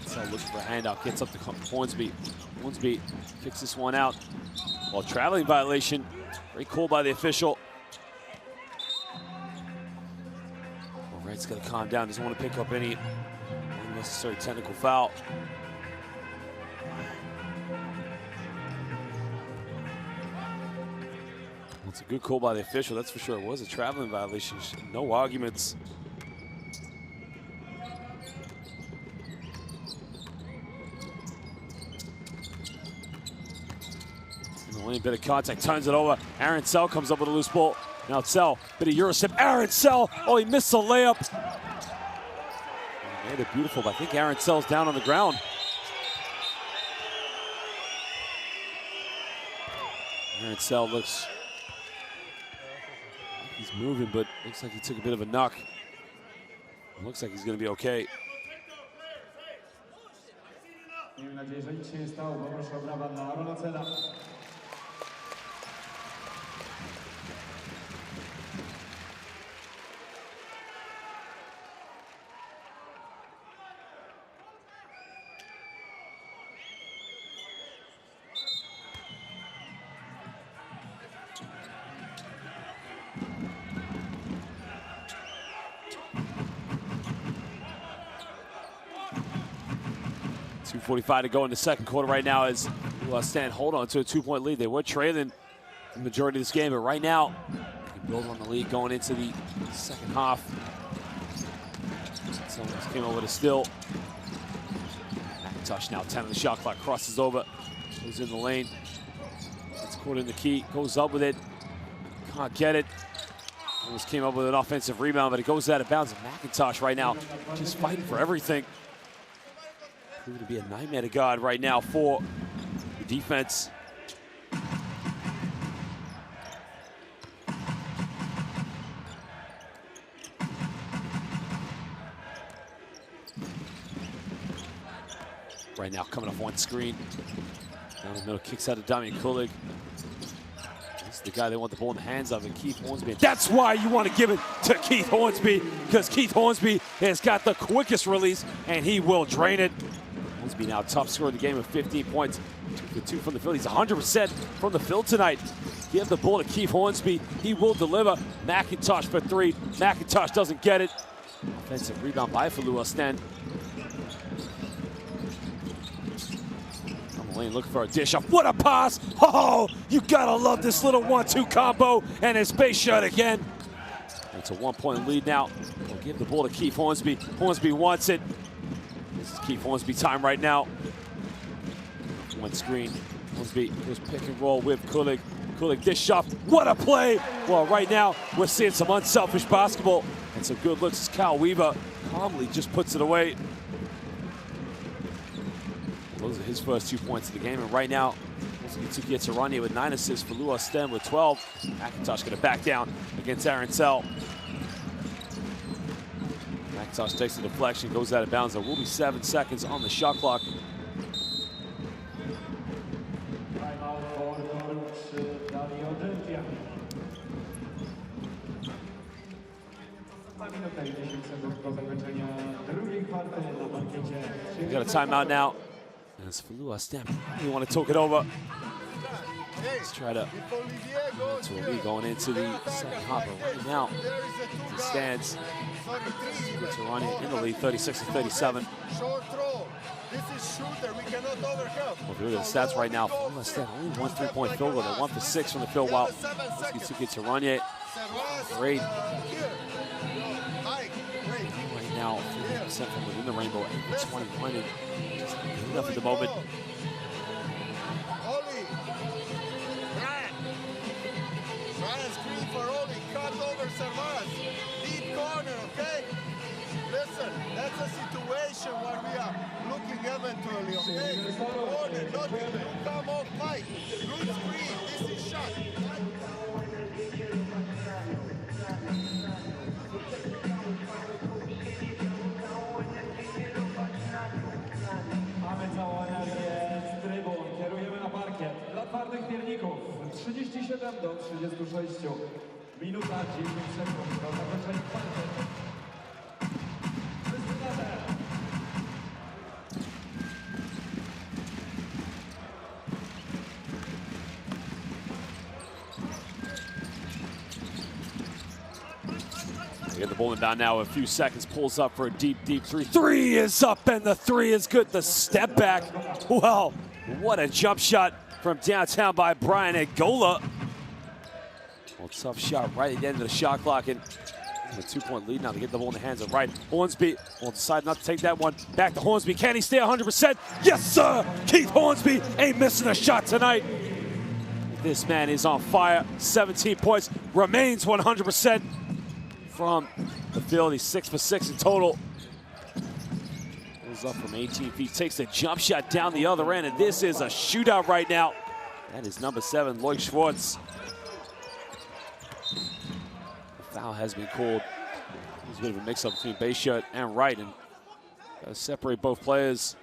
So looking for a handout, gets up to Hornsby. Hornsby kicks this one out. Well, traveling violation, great call by the official. Wright's got to calm down, doesn't want to pick up any unnecessary technical foul. It's a good call by the official, that's for sure. It was a traveling violation, no arguments. Only a bit of contact, turns it over. Aaron Sell comes up with a loose ball. Now Sell, bit of Eurostep. Aaron Sell, oh, he missed the layup. He made it beautiful, but I think Aaron Sell's down on the ground. Aaron Sell looks, he's moving, but looks like he took a bit of a knock. Looks like he's going to be okay. Miejmy nadzieję, że nic się nie stało, bo proszę o brawa dla Arona Cela. .245 to go in the second quarter right now as Oostende hold on to a 2-point lead. They were trailing the majority of this game, but right now, they can build on the lead going into the second half. Someone came over to steal. McIntosh now 10 on the shot clock, crosses over, goes in the lane. It's caught in the key, goes up with it. Can't get it. Almost came up with an offensive rebound, but it goes out of bounds. McIntosh right now just fighting for everything. Proving to be a nightmare to guard right now for the defense. Right now coming off one screen. Down the middle, kicks out of Damian Kulik. This is the guy they want the ball in the hands of, and Keith Hornsby. That's why you want to give it to Keith Hornsby, because Keith Hornsby has got the quickest release, and he will drain it. Hornsby now top scorer of the game with 15 points. 2 for 2 from the field. He's 100% from the field tonight. Give the ball to Keith Hornsby. He will deliver. McIntosh for three. McIntosh doesn't get it. Offensive rebound by Filou Oostende. On the lane looking for a dish off. What a pass! Oh, you gotta love this little 1-2 combo, and his base shot again. It's a 1-point lead now. We'll give the ball to Keith Hornsby. Hornsby wants it. This is Keith Hornsby time right now. One screen. Hornsby goes pick and roll with Kulik. Kulik dish off. What a play! Well, right now, we're seeing some unselfish basketball and some good looks as Kyle Weaver calmly just puts it away. Those are his first 2 points of the game, and right now, Polski Cukier Torun with 9 assists, Filou Oostende with 12. McIntosh going to back down against Arancel. McIntosh takes the deflection, goes out of bounds. There will be 7 seconds on the shot clock. We got a timeout now. And it's Filou Oostende. You want to talk it over. Let's try to going into the second half. Right now, it stands. Torun in the lead, 36-37. Short throw. This is shooter. We cannot overcome. Well, if you look at the stats right now, Filou Oostende only 1 3-point field goal. They're 1 for 6 from the field, while Polski Cukier Torun great. Right now, 50% from within the rainbow, 8 for 21, and just not good enough at the moment. Ryan screen for Oli. Cut over Servas. Deep corner, okay? Listen, that's a situation where we are looking eventually, okay? Corner, not you come off Mike. Good screen. This is shot. Mamy całą energię z trybun. Kierujemy na parkiet. Dla twardych pierników 37 do 36. Minuta 10 sekund do zakończenia kwarty. Get the ball inbound now, a few seconds, pulls up for a deep, deep three. Three is up, and the three is good. The step back, well, what a jump shot from downtown by Brian Egola. Well, tough shot right at the end of the shot clock, and a 2-point lead now to get the ball in the hands of Wright. Hornsby will decide not to take that one. Back to Hornsby. Can he stay 100%? Yes, sir! Keith Hornsby ain't missing a shot tonight. This man is on fire. 17 points, remains 100% from the field. He's 6 for 6 in total. Goes up from 18 feet, takes a jump shot down the other end, and this is a shootout right now. That is number 7, Lloyd Schwartz. The foul has been called. There's a bit of a mix-up between Bayshut and Wright, and gotta separate both players.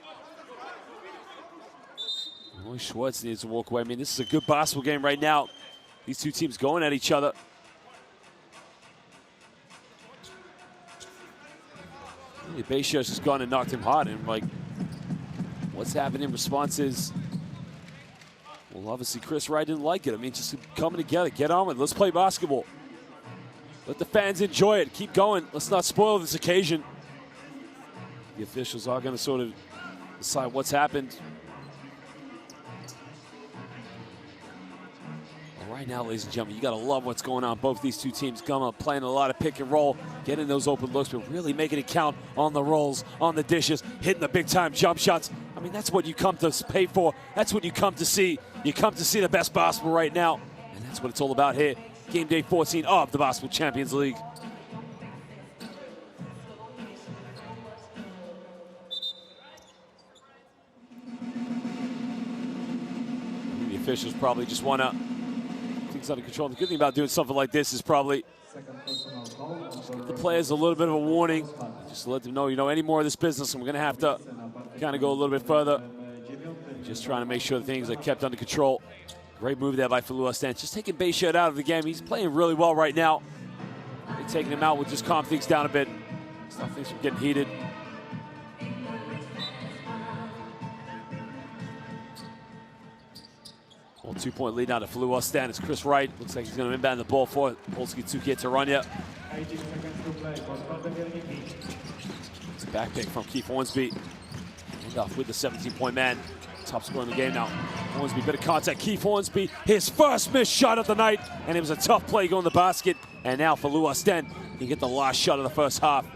Lloyd Schwartz needs to walk away. I mean, this is a good basketball game right now. These two teams going at each other. Bayshut just gone and knocked him hard, and like, what's happened in response is, well, obviously Chris Wright didn't like it. I mean, just coming together, get on with it. Let's play basketball. Let the fans enjoy it. Keep going. Let's not spoil this occasion. The officials are going to sort of decide what's happened. Right now, ladies and gentlemen, you got to love what's going on. Both these two teams coming up, playing a lot of pick and roll, getting those open looks, but really making it count on the rolls, on the dishes, hitting the big-time jump shots. I mean, that's what you come to pay for. That's what you come to see. You come to see the best basketball right now, and that's what it's all about here. Game day 14 of the Basketball Champions League. The officials probably just want to things under control. The good thing about doing something like this is probably just give the players a little bit of a warning. Just to let them know, you know, any more of this business, and we're going to have to kind of go a little bit further. Just trying to make sure things are kept under control. Great move there by Filou Oostende. Just taking Bayshut out of the game. He's playing really well right now. They're taking him out will just calm things down a bit. Stop things from getting heated. Well, 2-point lead now to Filou Oostende. It's Chris Wright. Looks like he's going to inbound the ball for Polski Cukier Torun. It's a back pick from Keith Hornsby. And off with the 17-point man. Top scorer in the game now. Hornsby, bit of contact. Keith Hornsby, his first missed shot of the night. And it was a tough play going to the basket. And now Filou Oostende, he get the last shot of the first half.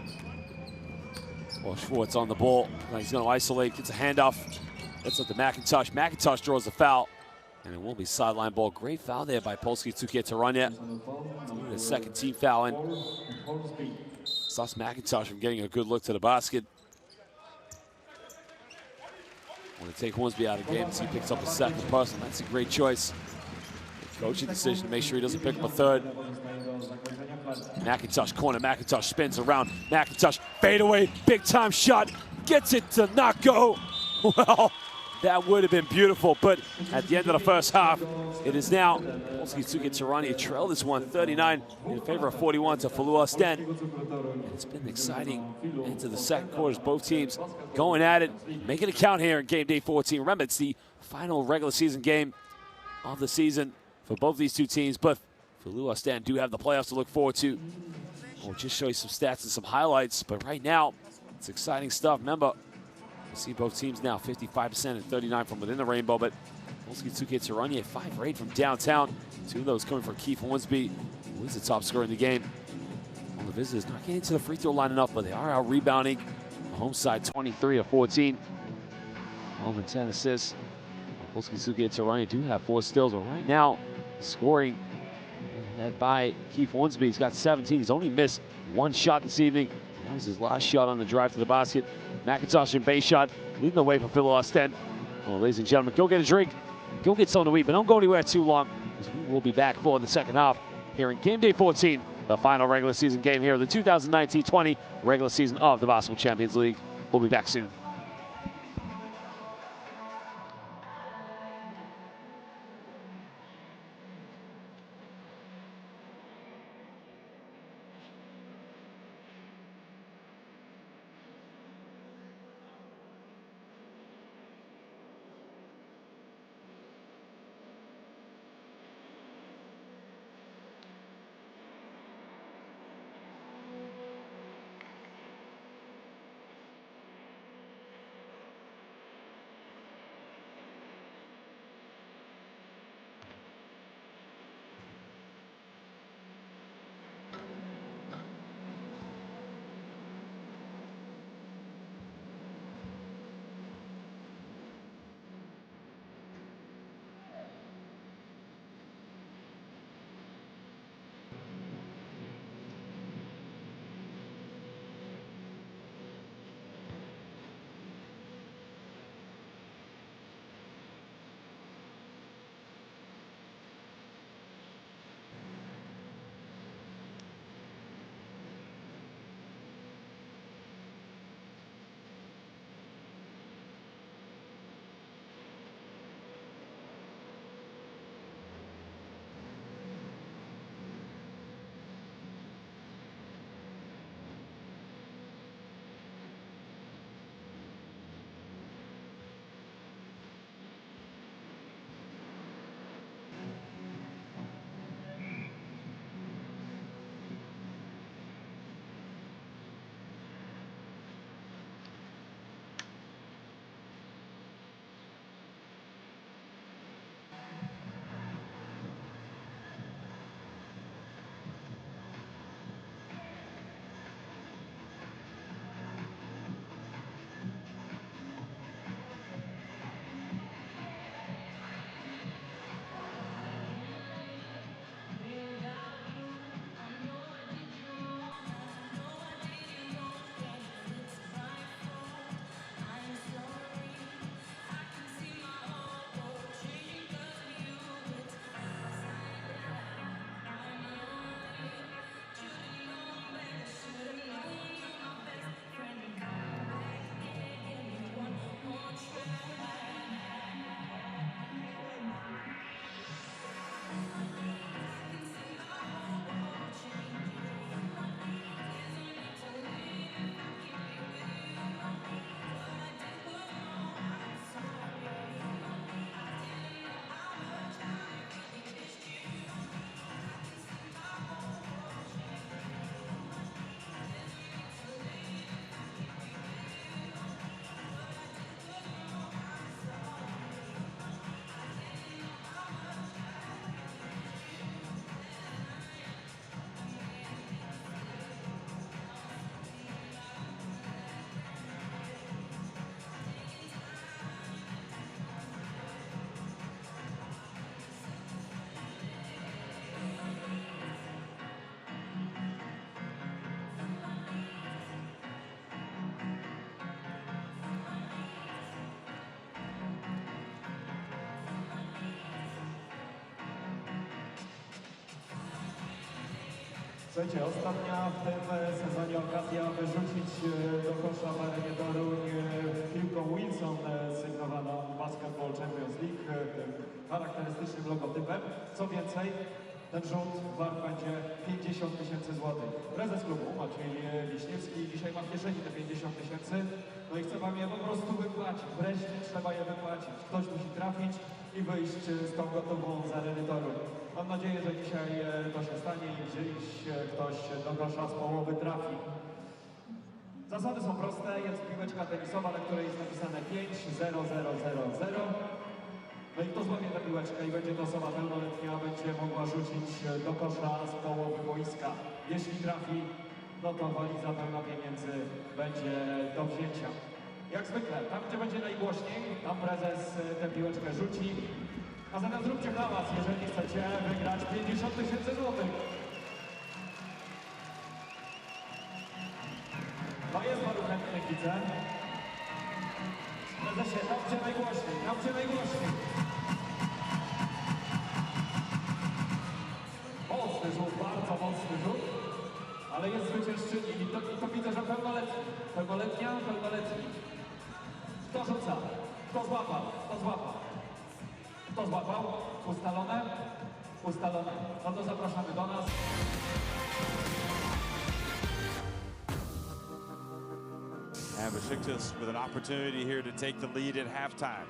Well, Schwartz on the ball. Now he's going to isolate, gets a handoff. That's up to McIntosh. McIntosh draws the foul. And it will be sideline ball. Great foul there by Polski Cukier Torun. The second team foul. And stops McIntosh from getting a good look to the basket. Want to take Hornsby out of the game as he picks up a second personal. That's a great choice. Coaching decision to make sure he doesn't pick up a third. McIntosh corner. McIntosh spins around. McIntosh fade away. Big time shot. Gets it to not go. Well, that would have been beautiful. But at the end of the first half, it is now Polski Cukier Torun trail this one 39 in favor of 41 to Filou Oostende. It's been exciting into the second quarters. Both teams going at it, making it count here in game day 14. Remember, it's the final regular season game of the season for both these two teams, but Filou Oostende do have the playoffs to look forward to. We'll just show you some stats and some highlights, but right now, it's exciting stuff. Remember, we see both teams now 55% and 39 from within the rainbow, but Polski Cukier Torun 5 for 8 from downtown. 2 of those coming from Keith Hornsby, who is the top scorer in the game. On the visitors, not getting to the free throw line enough, but they are out rebounding. The home side 23 of 14. Home and 10 assists. Polski Cukier Torun do have 4 steals, but right now, scoring led by Keith Hornsby. He's got 17. He's only missed 1 shot this evening. That was his last shot on the drive to the basket. McIntosh and base shot, leading the way for Filou Oostende. Well, ladies and gentlemen, go get a drink, go get something to eat, but don't go anywhere too long, because we will be back for the second half here in game day 14, the final regular season game here of the 2019-20 regular season of the Basketball Champions League. We'll be back soon. Słuchajcie, ostatnia w tym sezonie okazja, aby rzucić do kosza w arenie Toruń piłką Wilson sygnowaną Basketball Champions League, tym charakterystycznym logotypem. Co więcej, ten rzut wart będzie 50 000 złotych. Prezes klubu Maciej Wiśniewski dzisiaj ma w kieszeni te 50 000, no i chce wam je po prostu wypłacić. Wreszcie trzeba je wypłacić. Ktoś musi trafić i wyjść z tą gotową z areny Toruń. Mam nadzieję, że dzisiaj to się stanie i gdzieś ktoś do kosza z połowy trafi. Zasady są proste, jest piłeczka tenisowa, na której jest napisane 5-0-0-0-0. No i kto złamie tę piłeczkę i będzie to osoba pełnoletnia, będzie mogła rzucić do kosza z połowy boiska. Jeśli trafi, no to waliza pełna pieniędzy będzie do wzięcia. Jak zwykle, tam gdzie będzie najgłośniej, tam prezes tę piłeczkę rzuci. A zatem zróbcie hałas, jeżeli chcecie wygrać 50 000 złotych. To jest warunek, jak widzę. Prezesie, tam gdzie najgłośniej, tam gdzie najgłośniej. Mocny rzut, bardzo mocny rzut, ale jest zwyciężczyni i to widzę, że pełnoletni. Pełnoletnia, pełnoletni. Kto rzuca? Kto złapał? Kto złapał? Kto złapał? Ustalone? Ustalone. No to zapraszamy do nas. And Besiktas with an opportunity here to take the lead at halftime.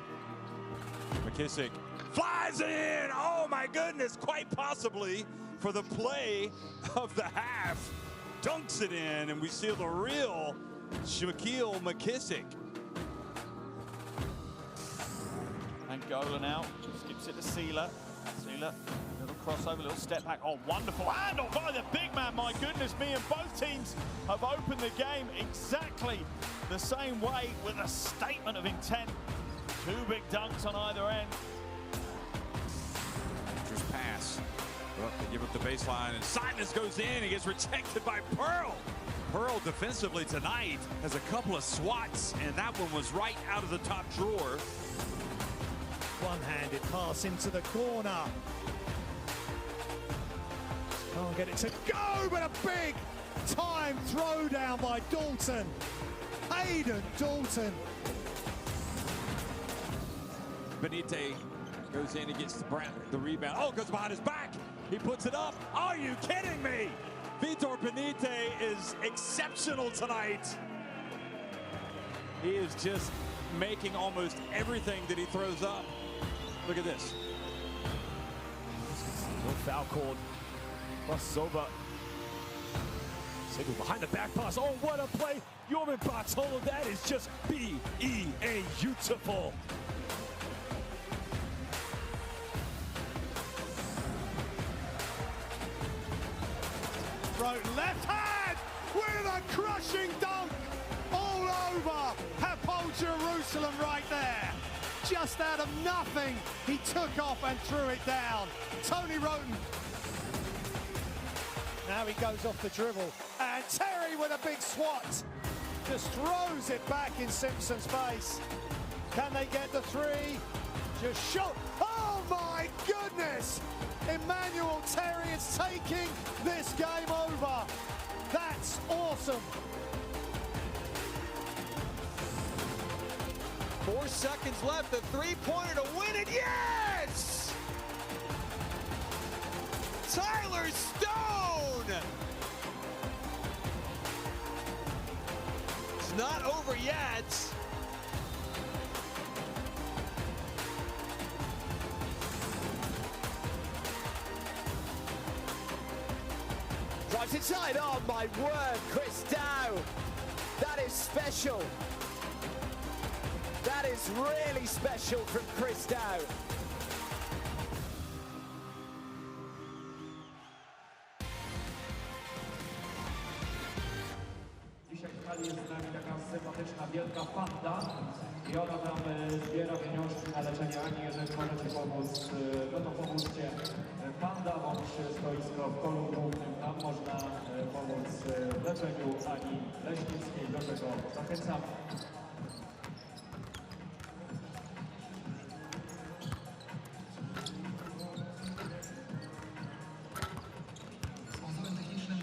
McKissick flies it in. Oh my goodness, quite possibly for the play of the half. Dunks it in, and we see the real Shaquille McKissick. Angola now, skips it to Sealer. Sealer, little crossover, little step back. Oh, wonderful handle by the big man, my goodness me. And both teams have opened the game exactly the same way with a statement of intent. Two big dunks on either end. Dangerous pass. Well, they give up the baseline, and Sidness goes in. He gets rejected by Pearl. Pearl defensively tonight has a couple of swats, and that one was right out of the top drawer. One-handed pass into the corner. Can't get it to go, but a big time throwdown by Dalton. Hayden Dalton. Benite goes in and gets the rebound. Oh, goes behind his back. He puts it up. Are you kidding me? Vitor Benite is exceptional tonight. He is just making almost everything that he throws up. Look at this. No foul called. Crosses over. Sigel behind the back pass. Oh, what a play. Jorman Bartolo, that is just beautiful. Roten left hand with a crushing dunk all over Hapoel Jerusalem right there. Just out of nothing, he took off and threw it down. Tony Roten. Now he goes off the dribble. And Terry with a big swat. Just throws it back in Simpson's face. Can they get the three? Just shot. Oh my goodness! Emmanuel Terry is taking this game over. That's awesome. 4 seconds left, the three-pointer to win it, yes! Tyler Stone! It's not over yet. Drives inside, oh my word, Chris Dow. That is special. That is really special from Chris Dow. Dzisiaj w hali jest z nami taka sympatyczna wielka panda i ona nam zbiera pieniążki na leczenie Ani. Jeżeli możecie pomóc, no to pomóżcie. Panda bądź stoisko w polu głównym, tam można pomóc w leczeniu Ani Leśnickiej, do czego zachęcamy. Sponsorem technicznym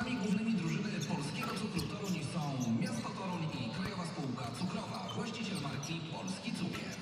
Sponsorami głównymi drużyny Polskiego Cukru Toruń są Miasto Toruń i Krajowa Spółka Cukrowa, właściciel marki Polski Cukier.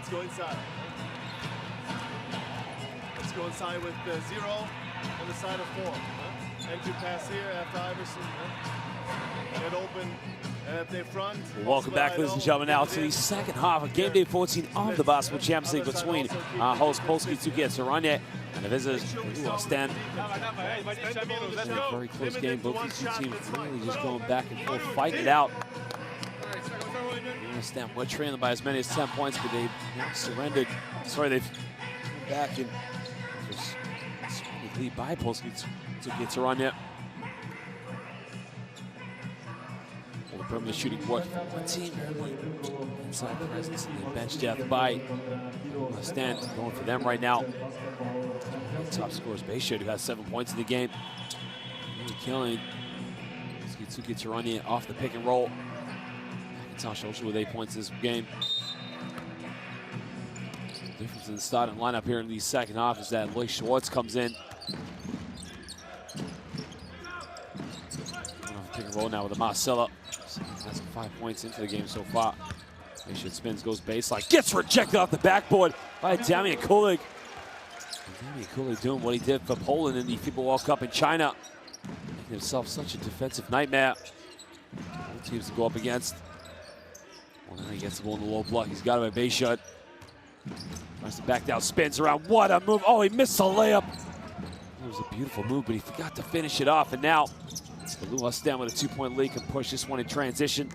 Let's go inside. Let's go inside with 0 on the side of 4. Entry pass here after Iverson. Get open at the front. Welcome back, ladies and gentlemen, now to the second half of Game Day 14 of the Basketball Champions League between host Polski Cukier Torun and the visitors Filou Oostende. Very close game. Both these two teams really just going back and forth, fighting it out. Oostende were trailing by as many as 10 points, but they surrendered. Sorry, they've come back and just lead by Polski Cukier Torun. Well, the perimeter shooting work for one team. Inside presence and the bench depth by Oostende going for them right now. Top scorers Bayshard, who has 7 points in the game. Really killing Polski Cukier Torun off the pick and roll. McIntosh also with 8 points this game. The difference in the starting lineup here in the second half is that Lloyd Schwartz comes in. Pick and roll now with a Marcella. That's 5 points into the game so far. Bayshard spins, goes baseline, gets rejected off the backboard by Damian Kulik. Damian Kulik doing what he did for Poland in the FIBA World Cup in China, making himself such a defensive nightmare. All teams to go up against. Well, now he gets the ball in the low block. He's got it by Bayshard. Tries to back down, spins around. What a move. Oh, he missed a layup. It was a beautiful move, but he forgot to finish it off. And now Filou Oostende with a 2-point lead can push this one in transition.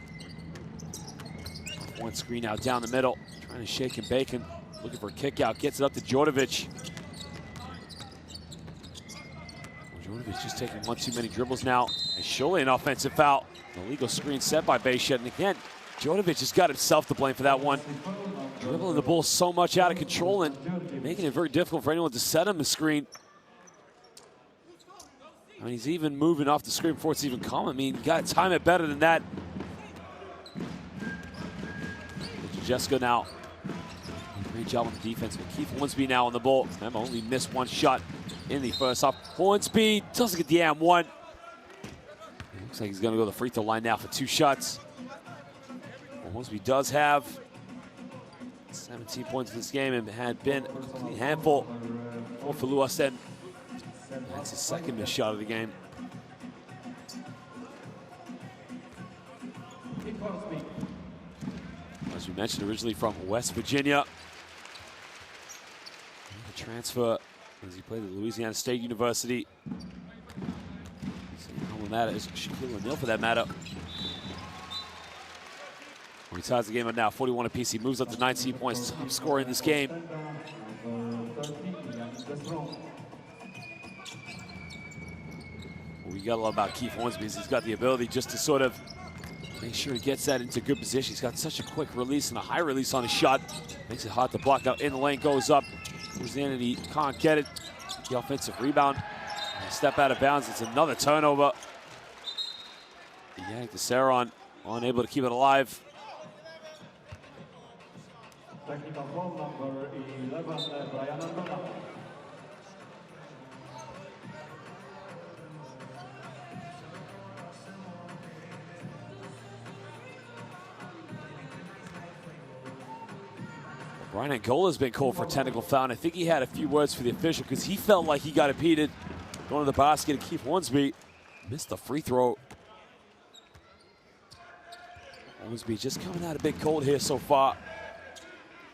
One screen out down the middle. Trying to shake and bake him. Looking for a kick out. Gets it up to Djordjevic. Djordjevic just taking one too many dribbles now. And surely an offensive foul. An illegal screen set by Bayshard. And again, Djordjevic has got himself to blame for that one. Dribbling the ball so much out of control and making it very difficult for anyone to set him the screen. I mean, he's even moving off the screen before it's even come. I mean, you got to time it better than that. Jessica now. Great job on the defense. But Keith Hornsby now on the ball. Remember, only missed one shot in the first half. Hornsby doesn't get the and one. Looks like he's going to go to the free throw line now for 2 shots. Hornsby does have 17 points in this game and had been a complete handful for Filou Oostende. That's his second missed shot of the game. As we mentioned, originally from West Virginia. A transfer as he played at Louisiana State University. Alma mater is Shaquille O'Neal for that matter. He ties the game up now, 41 apiece. He moves up to 19 points, top scorer in this game. What we got to love about Keith Hornsby is he's got the ability just to sort of make sure he gets that into good position. He's got such a quick release and a high release on his shot. Makes it hard to block out in the lane, goes up. Towards the end, and he can't get it. The offensive rebound. And a step out of bounds. It's another turnover. Yannick Desseron unable to keep it alive. Technical foul number 11, Brian Angola. Brian Angola's been called for a technical foul, and I think he had a few words for the official because he felt like he got impeded going to the basket, and Keith Hornsby missed the free throw. Hornsby just coming out a bit cold here so far.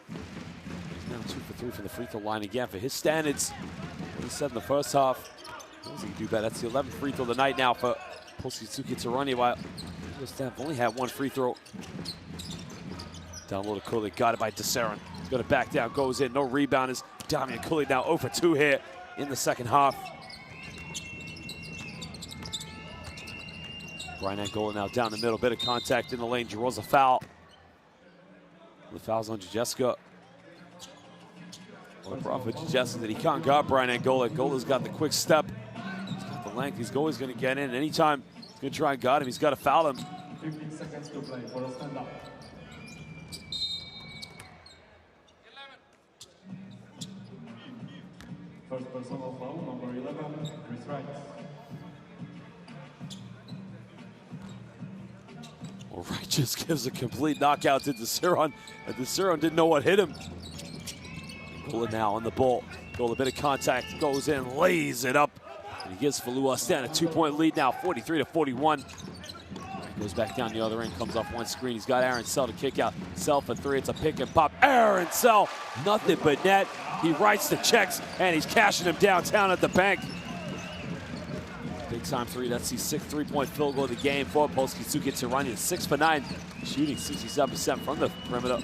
He's now 2 for 3 from the free throw line again for his standards. What he said in the first half. He can do better. That's the 11th free throw of the night now for Polski Cukier Torun, while Staff only had 1 free throw. Down low to Kulik, got it by Desseron. He's going to back down, goes in, no rebound. Is Damian Kulik now 0 for 2 here in the second half. Brian Angola now down the middle, bit of contact in the lane, draws a foul. The foul's on Jessica. Well, the problem for Jessica that he can't guard Brian Angola. Angola's got the quick step. He's got the length. He's always going to get in. Anytime he's going to try and guard him, he's got to foul him. 15 seconds to play for a stand-up. First personal foul, number 11, Chris Wright. Well, Wright just gives a complete knockout to Desseron, and Desseron didn't know what hit him. Angola now on the ball. Goal, a bit of contact, goes in, lays it up, and he gives Filou Oostende a 2-point lead now, 43-41. Goes back down the other end, comes off one screen. He's got Aaron Sell to kick out. Sell for 3, it's a pick and pop. Aaron Sell, nothing but net. He writes the checks, and he's cashing them downtown at the bank. Big time 3, that's the 6th 3-point field goal of the game for Polski Cukier Torun. 6 for 9, shooting 67% from the perimeter.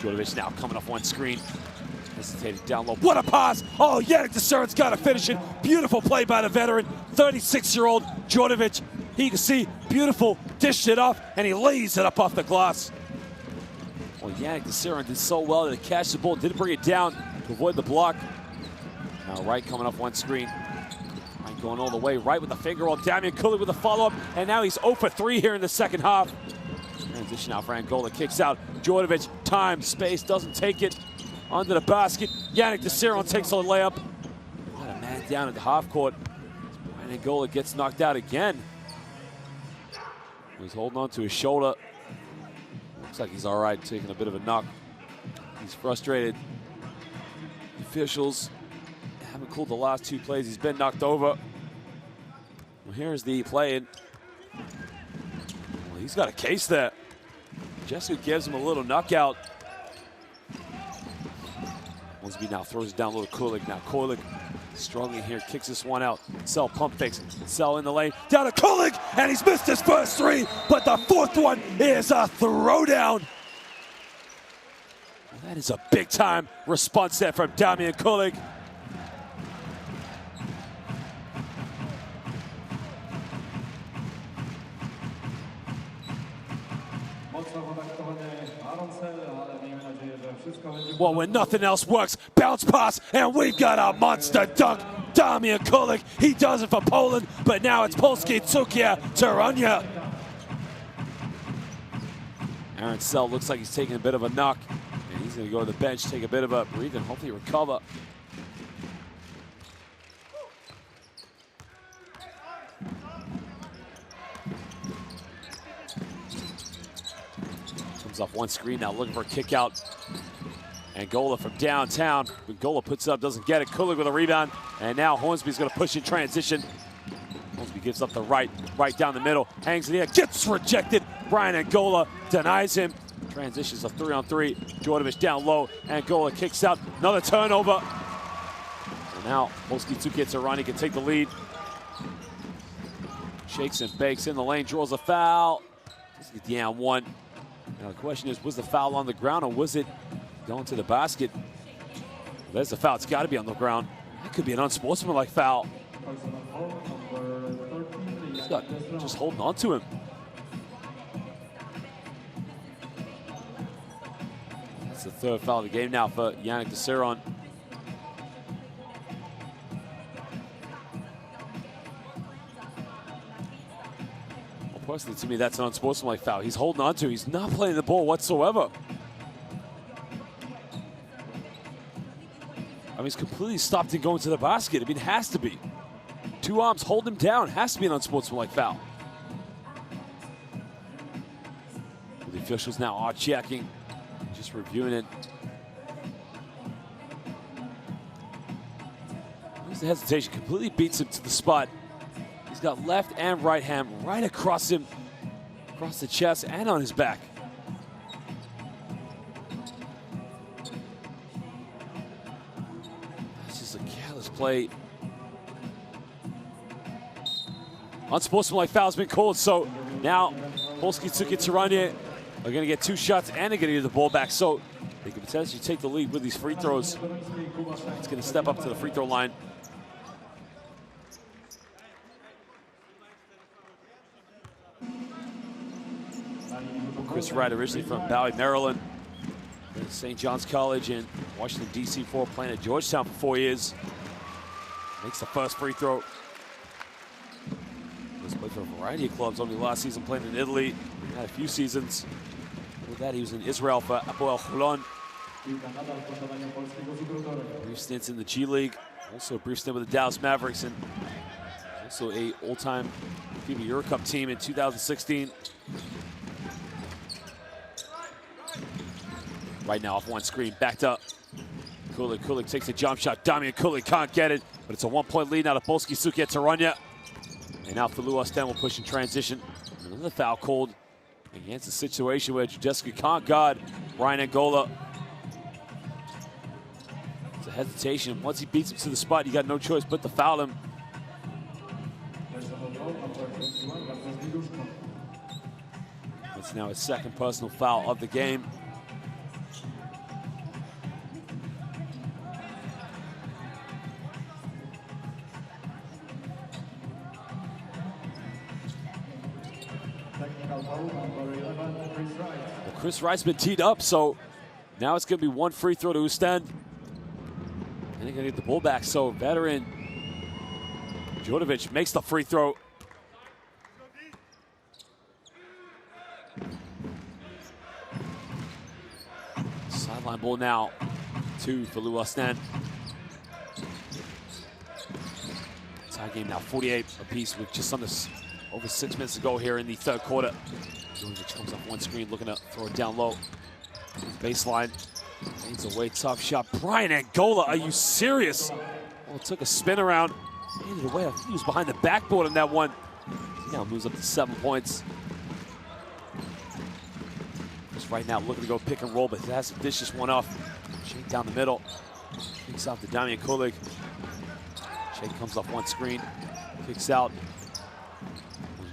Djordjevic now coming off one screen. Hesitated down low. What a pass! Oh, Yannick Desseron's got to finish it. Beautiful play by the veteran, 36-year-old Djordjevic. You can see, beautiful, dished it off, and he lays it up off the glass. Well, Yannick Desseron did so well to catch the ball, didn't bring it down to avoid the block. Now Wright coming off one screen. Wright going all the way, Wright with the finger roll. Damian Kulik with a follow-up, and now he's 0 for 3 here in the second half. Transition out for Angola, kicks out. Djordjevic, time, space, doesn't take it. Under the basket, Yannick Desseron takes a layup. Got a man down at the half court. Brian Angola gets knocked out again. He's holding on to his shoulder. Looks like he's all right, taking a bit of a knock. He's frustrated. The officials haven't called the last 2 plays. He's been knocked over. Well, here's the play, and well, he's got a case there. Jessica gives him a little knockout. Hornsby now throws it down low to Kulik. Now Kulik struggling here, kicks this one out. Sell pump fakes. Sell in the lane. Down to Kulik, and he's missed his first 3, but the 4th one is a throwdown. Well, that is a big-time response there from Damian Kulik. Well, when nothing else works, bounce pass, and we've got a monster dunk. Damian Kulik, he does it for Poland, but now it's Polski Cukier Torun. Aaron Sell looks like he's taking a bit of a knock, and he's going to go to the bench, take a bit of a breather, and hopefully recover. Comes off one screen now, looking for a kick out. Angola from downtown. Angola puts it up, doesn't get it. Kulik with a rebound, and now Hornsby's going to push in transition. Hornsby gives up the right down the middle, hangs in the air, gets rejected. Brian Angola denies him. Transitions a 3-on-3. Djordjevic down low. Angola kicks out. Another turnover. So now Polski Cukier Torun can take the lead. Shakes and bakes in the lane, draws a foul. Doesn't get the and one. Now the question is, was the foul on the ground or was it going to the basket? There's the foul. It's got to be on the ground. That could be an unsportsmanlike foul. He's got just holding on to him. That's the third foul of the game now for Yannick Desseron. Well, personally, to me, that's an unsportsmanlike foul. He's holding on to. He's not playing the ball whatsoever. I mean, he's completely stopped and going to the basket. I mean, it has to be. Two arms hold him down. Has to be an unsportsmanlike foul. The officials now are checking, just reviewing it. There's the hesitation. Completely beats him to the spot. He's got left and right hand right across him, across the chest and on his back. Play. Unsportsmanlike foul has been called, so now Polski Cukier Torun are going to get two shots and they're going to get the ball back, so they can potentially take the lead with these free throws. It's going to step up to the free throw line. Chris Wright, originally from Bowie, Maryland, St. John's College in Washington, D.C. playing at Georgetown for 4 years. Makes the first free throw. He's played for a variety of clubs. Only last season playing in Italy. He had a few seasons. With that, he was in Israel for Hapoel Holon. Brief stints in the G League. Also a brief stint with the Dallas Mavericks, and also a all-time FIBA Euro Cup team in 2016. Right now, off one screen, backed up. Kulik takes a jump shot. Damian Kulik can't get it, but it's a 1-point lead now to Polski Cukier Torun. And now Filou Oostende will push in transition. Another foul called against a situation where Jessica can't guard Brian Angola. It's a hesitation. Once he beats him to the spot, you got no choice but to foul him. It's now his second personal foul of the game. Well, Chris Wright's been teed up, so now it's going to be one free throw to Oostende. And they're going to get the ball back, so veteran Djordjevic makes the free throw. Sideline ball now to Filou Oostende. Tie game now 48 apiece with just under over 6 minutes to go here in the third quarter. Djordjevic comes up one screen, looking to throw it down low. Baseline, fades away, tough shot. Brian Angola, are you serious? Oh, took a spin around, made it away. I think he was behind the backboard on that one. He now moves up to 7 points. Just right now looking to go pick and roll, but he has to dish this one off. Shake down the middle, kicks out to Damian Kulik. Shake comes off one screen, kicks out.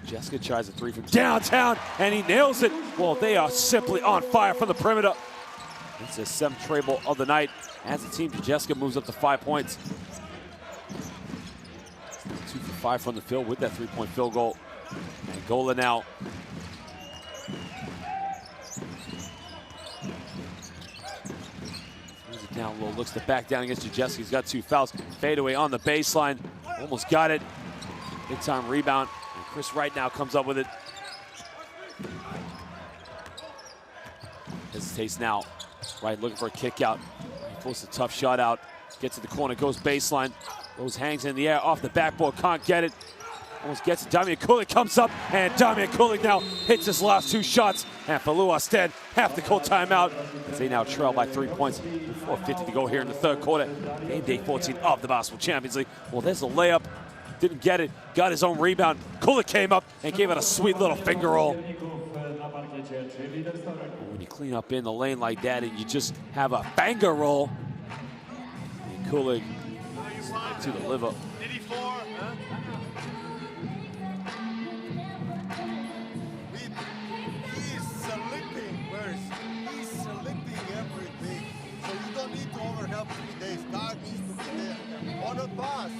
Jessica tries a three from downtown, and he nails it. Well, they are simply on fire from the perimeter. It's his 7th treble of the night. As a team, Jessica moves up to 5 points. 2 for 5 from the field with that 3-point field goal. Angola now Down low, looks to back down against Jajeski. He's got 2 fouls. Fade away on the baseline. Almost got it. Big time rebound. And Chris Wright now comes up with it. Hesitates now. Wright looking for a kick out. He pulls a tough shot out. Gets to the corner, goes baseline. Goes, hangs in the air, off the backboard, can't get it. Almost gets it. Damian Kulik comes up, and Damian Kulik now hits his last 2 shots. And Filou Oostende have to call timeout as they now trail by 3 points. 4:50 to go here in the 3rd quarter. Game day 14 of the Basketball Champions League. Well, there's a layup. Didn't get it. Got his own rebound. Kulik came up and gave it a sweet little finger roll. When you clean up in the lane like that and you just have a banger roll, and Kulik to the liver. He's selecting verse. He's selecting everything. So you don't need to overhelp 3 days. God needs to be there. On the pass.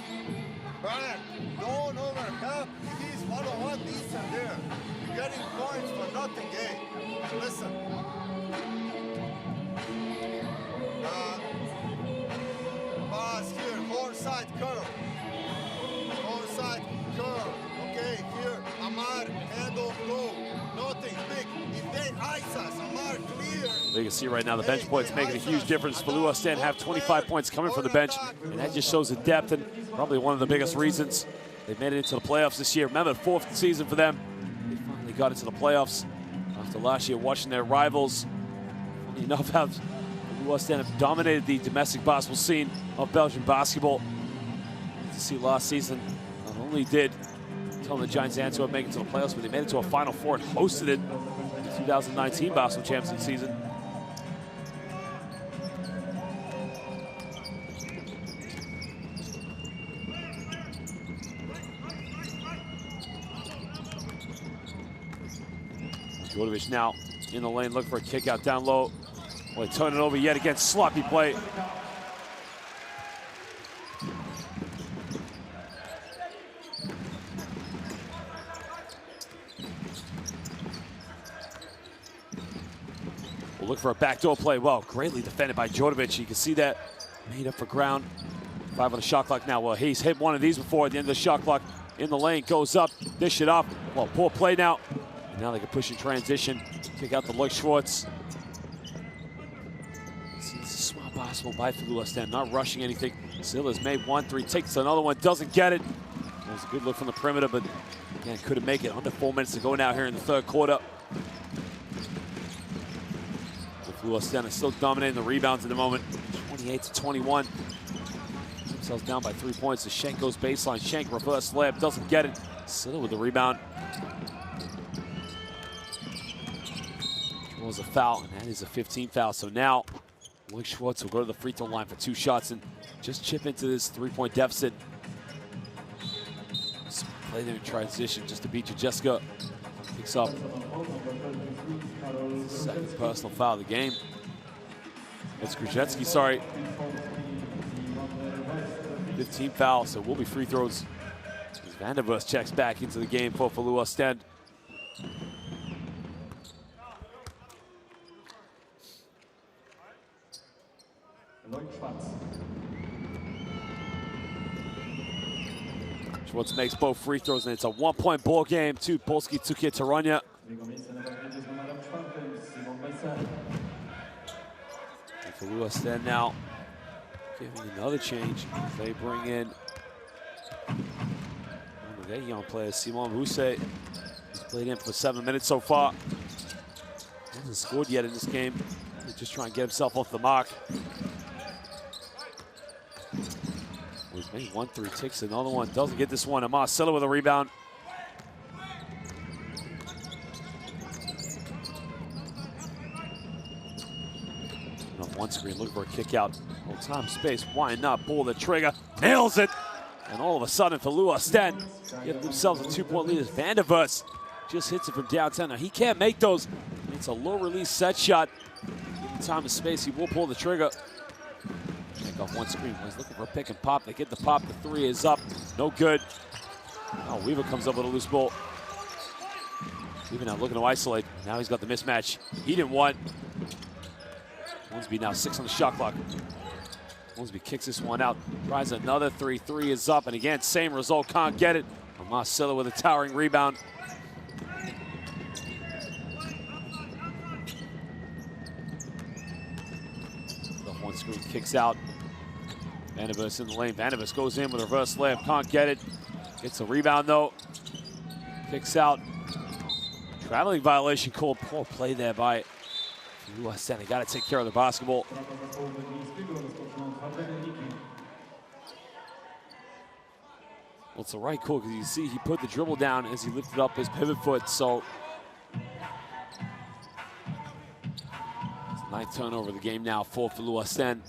Brian, don't overhelp. He's one-on-one, this and there. You're getting points for nothing, eh? Listen. Pass here, four-side curl. Four-side curl. Okay, here, Amar, handle, low. Nothing big. If they ice us, Amar clear. You can see right now the bench points making a huge difference. Filou Oostende have 25 points coming from the bench, and that just shows the depth and probably one of the biggest reasons they've made it into the playoffs this year. Remember, the 4th season for them. They finally got into the playoffs after last year watching their rivals. Funny enough, how Filou Oostende have dominated the domestic basketball scene of Belgian basketball. To see last season, not only did the Giants and Antwerp make it to the playoffs, but they made it to a Final Four and hosted it in the 2019 Basketball Champions League season. Djordjevic now in the lane, looking for a kick out down low. Boy, turn it over yet again, sloppy play. We'll look for a backdoor play. Well, greatly defended by Djordjevic. You can see that made up for ground. 5 on the shot clock now. Well, he's hit one of these before at the end of the shot clock. In the lane, goes up, dish it off. Well, poor play now. And now they can push in transition. Kick out the Luke Schwartz. This is smart basketball by Filou Oostende, not rushing anything. Silla's made 1-3, takes another one, doesn't get it. That was a good look from the perimeter, but again, couldn't make it. Under 4 minutes to go now here in the 3rd quarter. Filou Oostende still dominating the rebounds at the moment. 28-21. Themselves down by 3 points. The Schenk goes baseline. Schenk reverse layup, doesn't get it. Silla with the rebound. Was a foul, and that is a 15 foul. So now Luke Schwartz will go to the free throw line for 2 shots and just chip into this 3-point deficit. So play them in transition just to beat you. Jessica picks up second personal foul of the game. It's Krzyzewski, sorry. 15 fouls, so will be free throws. As Vandervurst checks back into the game for Filou Oostende. Schwartz makes both free throws, and it's a 1-point ball game to Polski Cukier Torun. Filou Oostende now giving another change. They bring in one of their young players, Simon Rousset. He's played in for 7 minutes so far. Hasn't scored yet in this game. He's just trying to get himself off the mark. He's made 1-3, takes another one, doesn't get this one. Amar Silla with a rebound. Off one screen, looking for a kick out. No time, space, why not? Pull the trigger, nails it. And all of a sudden, Filou Oostende give themselves a 2-point lead as Vandervurst just hits it from downtown. Now, he can't make those. It's a low-release set shot. Given time and space, he will pull the trigger. Off one screen. He's looking for a pick and pop. They get the pop. The 3 is up. No good. Now Weaver comes up with a loose ball. Weaver now looking to isolate. Now he's got the mismatch he didn't want. Hornsby now 6 on the shot clock. Hornsby kicks this one out, tries another three. Three is up, and again, same result, can't get it. Marcelo with a towering rebound. The horn screen kicks out. Vanderbilt in the lane. Vanderbilt goes in with a reverse layup, can't get it. Gets a rebound though. Kicks out. Traveling violation called. Poor play there by Filou Oostende. Got to take care of the basketball. Well, it's the right call because you see he put the dribble down as he lifted up his pivot foot. So it's a ninth turnover of the game now for Filou Oostende.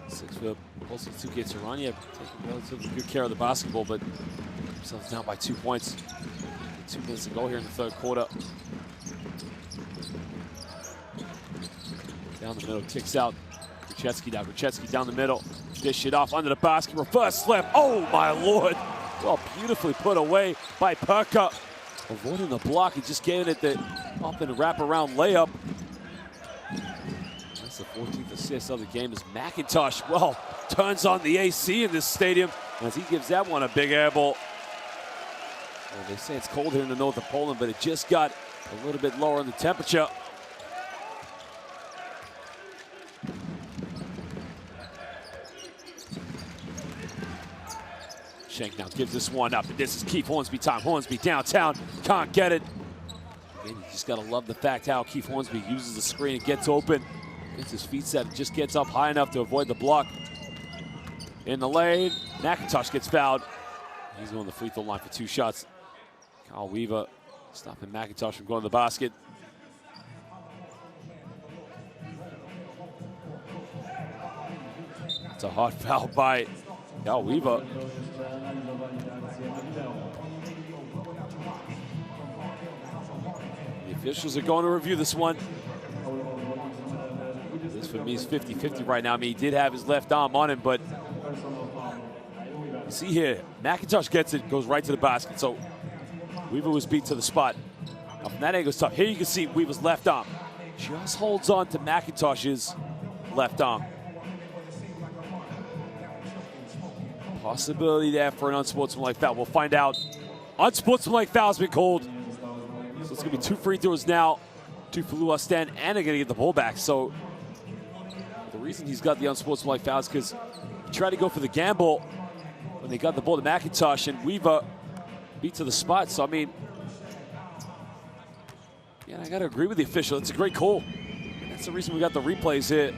6 for Polski Cukier Torun. Taking relatively good care of the basketball, but themselves down by 2 points. 2 minutes to go here in the third quarter. Down the middle, kicks out. Gruchetsky now. Gruchetsky down the middle. Dish it off under the basket. Reverse slip. Oh my lord! Well, beautifully put away by Perka. Avoiding the block. He just gave it the up and wraparound layup. That's the 14th assist of the game as McIntosh, well, turns on the AC in this stadium as he gives that one a big air ball. Well, they say it's cold here in the north of Poland, but it just got a little bit lower in the temperature. Schenk now gives this one up, and this is Keith Hornsby time. Hornsby downtown, can't get it. Again, you just gotta love the fact how Keith Hornsby uses the screen and gets open. Gets his feet set, just gets up high enough to avoid the block. In the lane, McIntosh gets fouled. He's going to the free throw line for 2 shots. Kyle Weaver stopping McIntosh from going to the basket. It's a hard foul by Kyle Weaver. The officials are going to review this one. This for me is 50-50 right now. I mean, he did have his left arm on him, but you see here, McIntosh gets it, goes right to the basket. So Weaver was beat to the spot. Now from that angle, it's tough. Here you can see Weaver's left arm just holds on to McIntosh's left arm. Possibility there for an unsportsmanlike foul. We'll find out. Unsportsmanlike foul has been called. So it's going to be 2 free throws now to Filou Oostende, and they're going to get the ball back. So the reason he's got the unsportsmanlike foul is because he tried to go for the gamble when they got the ball to McIntosh, and Weaver beat to the spot. So, I mean, yeah, I got to agree with the official. It's a great call. And that's the reason we got the replays here.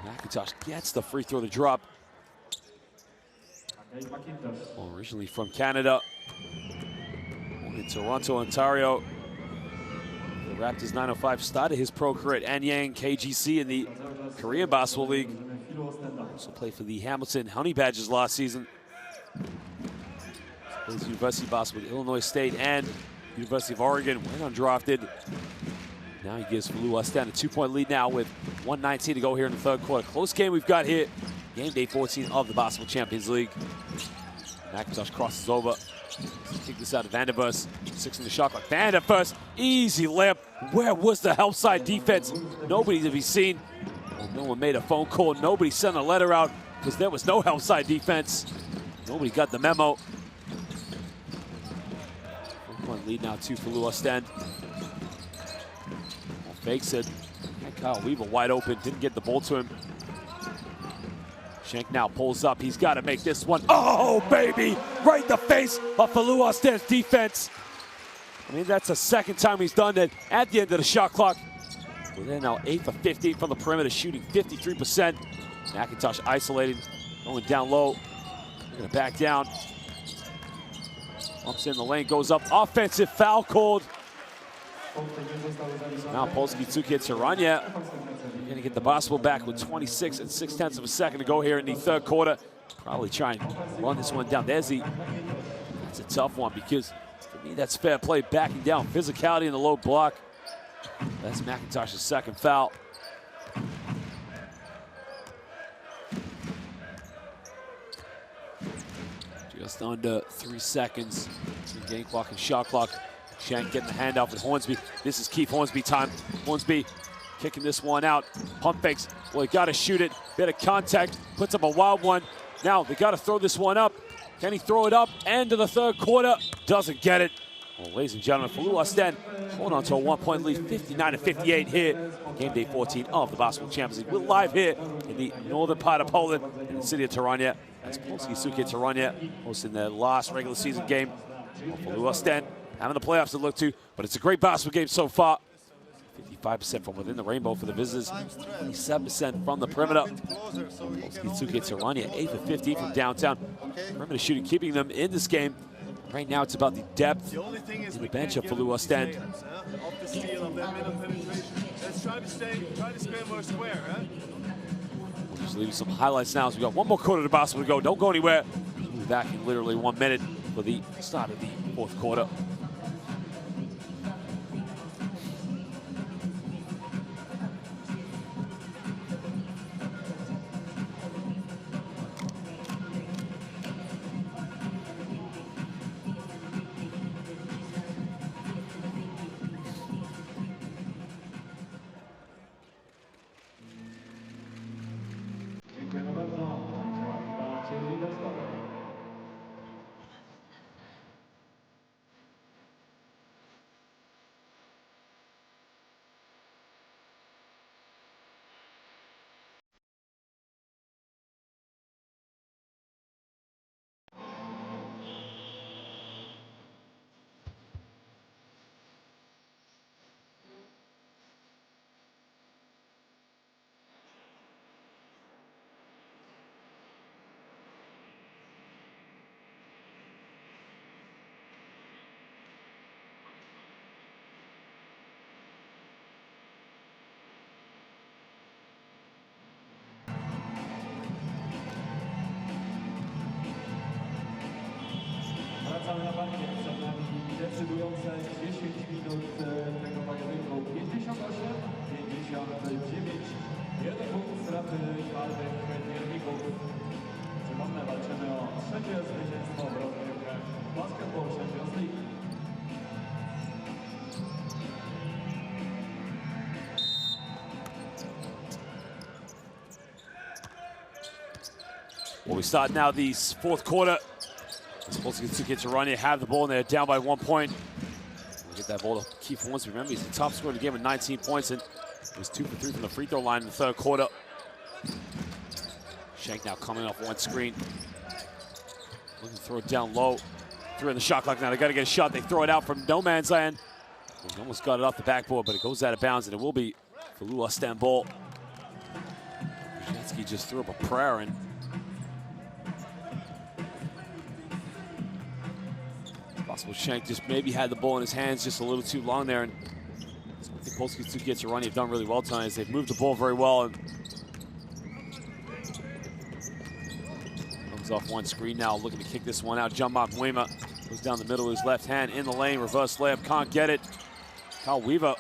McIntosh gets the free throw to drop. Well, originally from Canada. In Toronto, Ontario. The Raptors 905 started his pro career at Anyang KGC in the Korean Basketball League. Also played for the Hamilton Honey Badgers last season. Plays University basketball at Illinois State and University of Oregon. Went undrafted. Now he gives Filou Oostende a 2-point lead now with 1:19 to go here in the third quarter. Close game we've got here. Game day 14 of the Basketball Champions League. McIntosh crosses over. Kick this out of Vanderbilt. 6 in the shot clock. Vanderbilt, easy layup. Where was the help side defense? Nobody to be seen. Well, no one made a phone call. Nobody sent a letter out because there was no help side defense. Nobody got the memo. 1-point lead now to Filou Oostende. Fakes it. And Kyle Weaver wide open. Didn't get the ball to him. Schenk now pulls up. He's got to make this one. Oh, baby! Right in the face of Filou Oostende's defense. I mean, that's the second time he's done that at the end of the shot clock. Well, they're now 8 for 15 from the perimeter, shooting 53%. McIntosh isolated, going down low. They're going to back down. Bumps in the lane, goes up. Offensive foul called. Now Polski Cukier Torun. Going to get the basketball back with 26 and 0.6 of a second to go here in the third quarter. Probably try and run this one down. That's a tough one because for me that's fair play, backing down. Physicality in the low block. That's McIntosh's second foul. Just under 3 seconds. Game clock and shot clock. Schenk getting the handoff with Hornsby. This is Keith Hornsby time. Hornsby kicking this one out. Pump fakes. Well, he got to shoot it. Bit of contact. Puts up a wild one. Now they got to throw this one up. Can he throw it up? End of the third quarter. Doesn't get it. Well, ladies and gentlemen, Filou Oostende hold on to a 1-point lead, 59-58 here. Game day 14 of the Basketball Champions League. We're live here in the northern part of Poland, in the city of Torun. As Polski Cukier Torun hosting their last regular season game. Well, Filou Oostende having the playoffs to look to, but it's a great basketball game so far. 55% from within the rainbow for the visitors, 27% from the perimeter. Polski Cukier Torun 8 for 15 from downtown. Perimeter shooting keeping them in this game. Right now it's about the depth in the bench of Filou Oostende. Off the steal of that middle penetration. Let's try to stay more square, huh? We'll just leave you some highlights now as we got one more quarter of basketball to go. Don't go anywhere. We'll be back in literally 1 minute for the start of the fourth quarter. Dziękujemy bardzo. Cheerleaders gotowe. Wracamy na parkiet, przed nami decydujące 10 minut tego pojedynku. 58-59. Jeden punkt straty czwartych mierników. Przypomnę, walczymy o trzecie zwycięstwo w rozgrywkach Basketball Champions League. Well, we start now the fourth quarter. Polski Cukier Torun have the ball and they're down by 1 point. We'll get that ball to Keith once. Remember, he's the top scorer in the game with 19 points and he was 2 for 3 from the free throw line in the third quarter. Shank now coming off one screen. Looking to throw it down low. 3 on the shot clock now. They got to get a shot. They throw it out from no man's land. He almost got it off the backboard, but it goes out of bounds and it will be Filou Oostende ball. Brzezinski just threw up a prayer and possible Shank just maybe had the ball in his hands just a little too long there. And I think Polski Cukier Torun have done really well tonight as they've moved the ball very well. And comes off one screen now, looking to kick this one out. Jean-Marc Weema goes down the middle with his left hand in the lane, reverse layup, can't get it. Kyle Weaver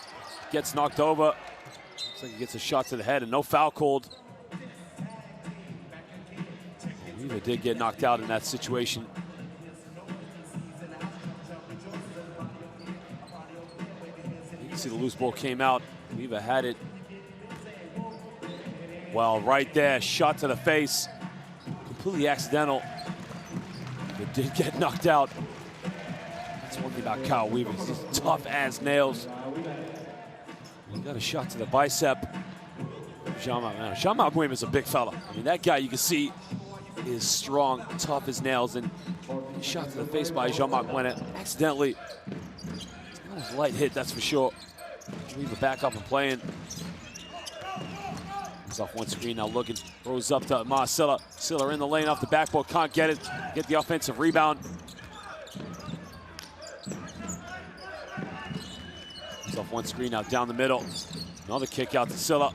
gets knocked over. Looks like he gets a shot to the head and no foul called. Weaver did get knocked out in that situation. See the loose ball came out. Weaver had it. Well, right there, shot to the face. Completely accidental. But did get knocked out. That's one thing about Kyle Weaver. He's tough as nails. He got a shot to the bicep. Jean-Marc Weema is a big fella. I mean, that guy you can see is strong, tough as nails. And he shot to the face by Jean-Marc Weema accidentally. It's not a light hit, that's for sure. Weaver back up and playing. He's off one screen now looking. Throws up to Marcella. Siller in the lane off the backboard. Can't get it. Get the offensive rebound. He's off one screen now down the middle. Another kick out to Siller.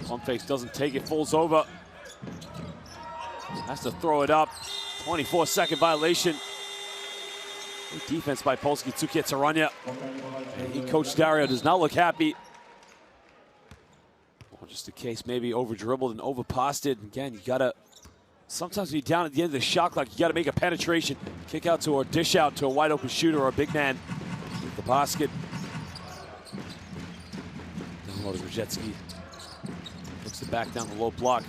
Pump fakes doesn't take it. Falls over. Has to throw it up. 24-second violation. Good defense by Polski Cukier Torun. And Coach Dario does not look happy. Well, just a case maybe over dribbled and overpassed it. Again, you gotta sometimes be down at the end of the shot clock. You gotta make a penetration, kick out to or dish out to a wide open shooter or a big man with the basket. Ruzhetsky looks it back down the low block.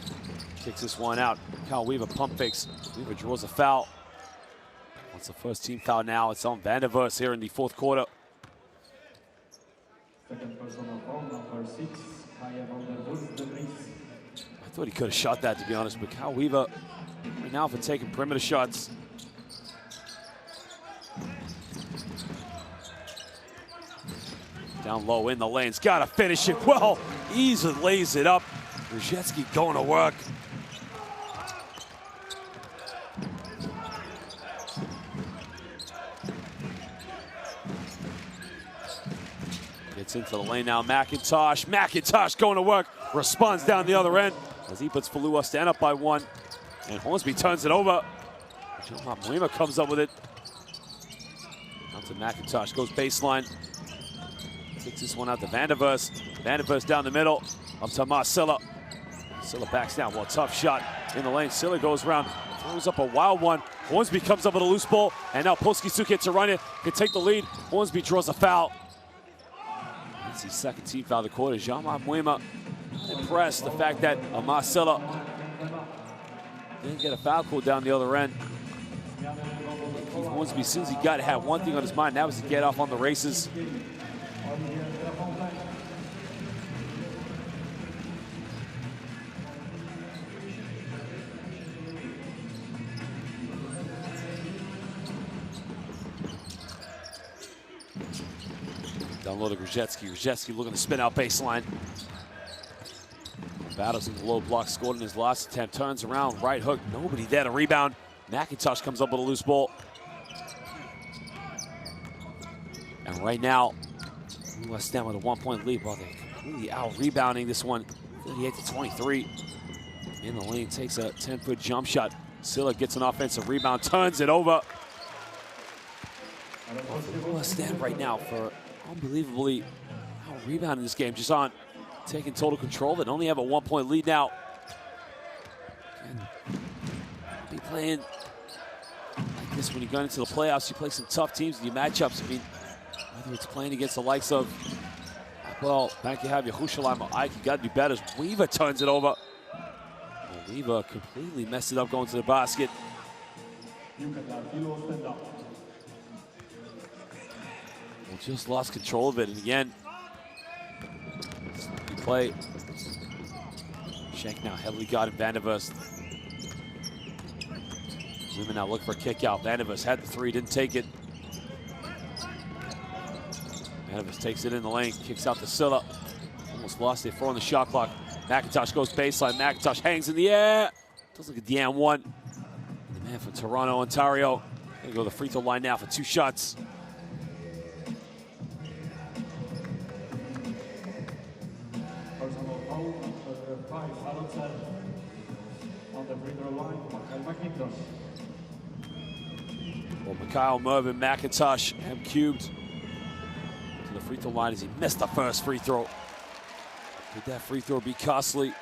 Kicks this one out. Kyle Weaver pump fakes. Weaver draws a foul. That's the first team foul now. It's on Van der Vos here in the fourth quarter. Second personal foul, number 6, Kaya Van der Vos. I thought he could have shot that, to be honest, but Kyle Weaver right now for taking perimeter shots. Down low in the lane's got to finish it well. Easily lays it up. Ruzhetsky going to work. Gets into the lane now. McIntosh going to work. Responds down the other end as he puts Filou Oostende up by 1. And Hornsby turns it over. Jean-Marc Muema comes up with it. Out to McIntosh, goes baseline. Takes this one out to Van der Vos. Van der Vos down the middle. Up to Marcilla. Silla backs down. Well, tough shot in the lane. Silla goes around, throws up a wild one. Hornsby comes up with a loose ball. And now Polski Cukier Torun can take the lead. Hornsby draws a foul. That's his second team foul of the quarter. Jean-Marc Muema impressed the fact that Marcilla didn't get a foul call down the other end. Hornsby, as soon as he got it, had one thing on his mind. That was to get off on the races. Down low to Ruzhetsky. Ruzhetsky looking to spin out baseline. Battles in the low block, scored in his last attempt. Turns around, right hook, nobody there to rebound. McIntosh comes up with a loose ball. And right now, West Ham with a 1-point lead. Well, they're completely out-rebounding this one, 38-23. In the lane, takes a 10-foot jump shot. Silla gets an offensive rebound, turns it over. West Ham right now for unbelievably out-rebounding this game. Just on taking total control of it. Only have a 1-point lead now. And be playing like this when you go into the playoffs. You play some tough teams in your matchups. I mean, whether it's playing against the likes of, well, back you have Yerushalayim or Ike, you got to do better. Weaver turns it over. Well, Weaver completely messed it up going to the basket. Well, just lost control of it, and again, play. Shank now heavily guarded Van der Vos. Women now look for a kick out. Van der Vos had the 3, didn't take it. Van der Vos takes it in the lane, kicks out to Silla. Almost lost it, 4 on the shot clock. McIntosh goes baseline. McIntosh hangs in the air. Doesn't get the and-1. The man from Toronto, Ontario. Gonna go to the free throw line now for 2 shots. Well, Mikhail Mervin McIntosh, M-cubed, to the free throw line as he missed the first free throw. Could that free throw be costly?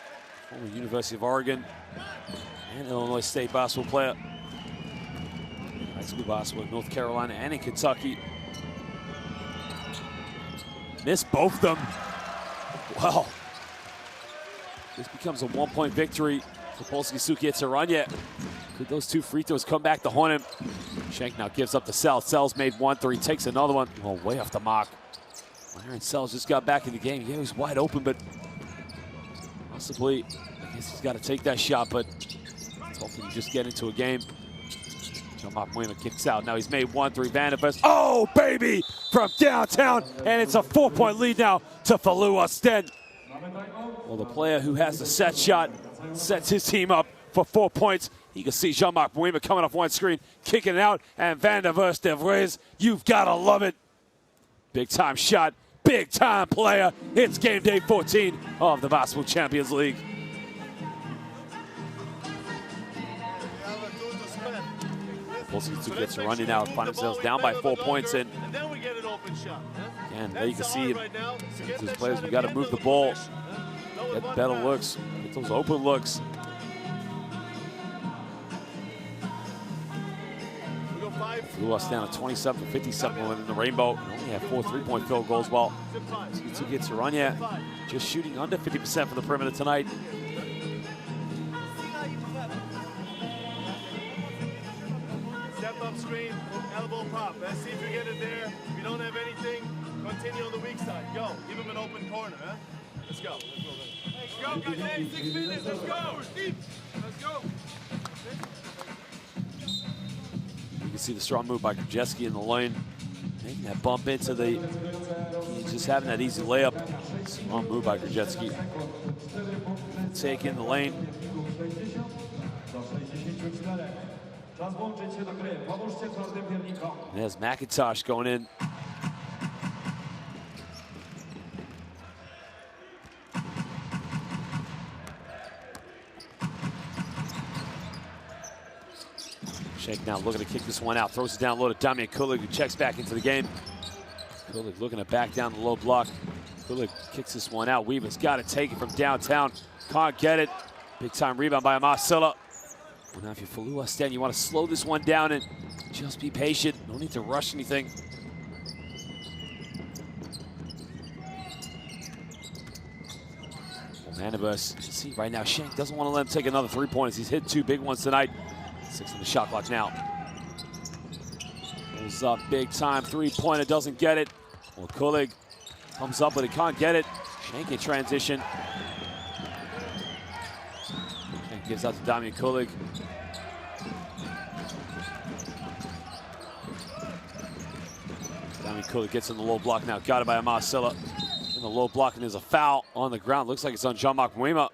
Former University of Oregon and Illinois State basketball player. High school basketball in North Carolina and in Kentucky. Missed both of them. Wow. This becomes a 1-point victory for Polski Cukier Torun. Could those 2 free throws come back to haunt him? Shank now gives up to Sells. Sells made 1-3, takes another one. Oh, way off the mark. Aaron Sells just got back in the game. Yeah, he was wide open, but possibly, I guess he's got to take that shot, but hopefully just get into a game. Jean-Marc Muema kicks out. Now he's made 1-3. Van der Vos. Oh, baby! From downtown, and it's a 4-point lead now to Filou Oostende. Well, the player who has the set shot sets his team up for 4 points. You can see Jean-Marc Muema coming off one screen, kicking it out, and Van der Vos, you've got to love it. Big time shot, big time player. It's game day 14 of the Basketball Champions League. Polski Cukier Torun now find themselves down by 4 points, and then we get an open shot. and there you can see these players, we got to move the ball, get better looks, get those open looks. We go 5-3. Filou Oostende 27 for 57 within the rainbow. And only had 4 3-point field goals, while Polski Cukier Torun just shooting under 50% from the perimeter tonight. Step up screen, elbow pop. Let's see if you get it there. If you don't have anything, continue on the weak side. Go. Give him an open corner, huh? Let's go. Let's go, guys. Hey, 6 minutes. Let's go. Let's go. You can see the strong move by Krzyzewski in the lane. Making that bump into the, he's just having that easy layup. Strong move by Krzyzewski. Take in the lane. And there's McIntosh going in. Shake now, looking to kick this one out. Throws it down low to Damian Kulik, who checks back into the game. Kulik looking to back down the low block. Kulik kicks this one out. Weaver's got to take it from downtown. Can't get it. Big time rebound by Marcella. Well, now if you're Filou Oostende, you want to slow this one down and just be patient. No need to rush anything. Manibus, you see right now, Shank doesn't want to let him take another 3-pointers. He's hit 2 big ones tonight. 6 on the shot clock now. Pulls up big time 3-pointer, doesn't get it. Well, Kulik comes up, but he can't get it. Shank in transition. Shank gives out to Damian Kulik. Damian Kulik gets in the low block now. Got it by Marcella. In the low block, and there's a foul on the ground. Looks like it's on Jean-Marc Muima.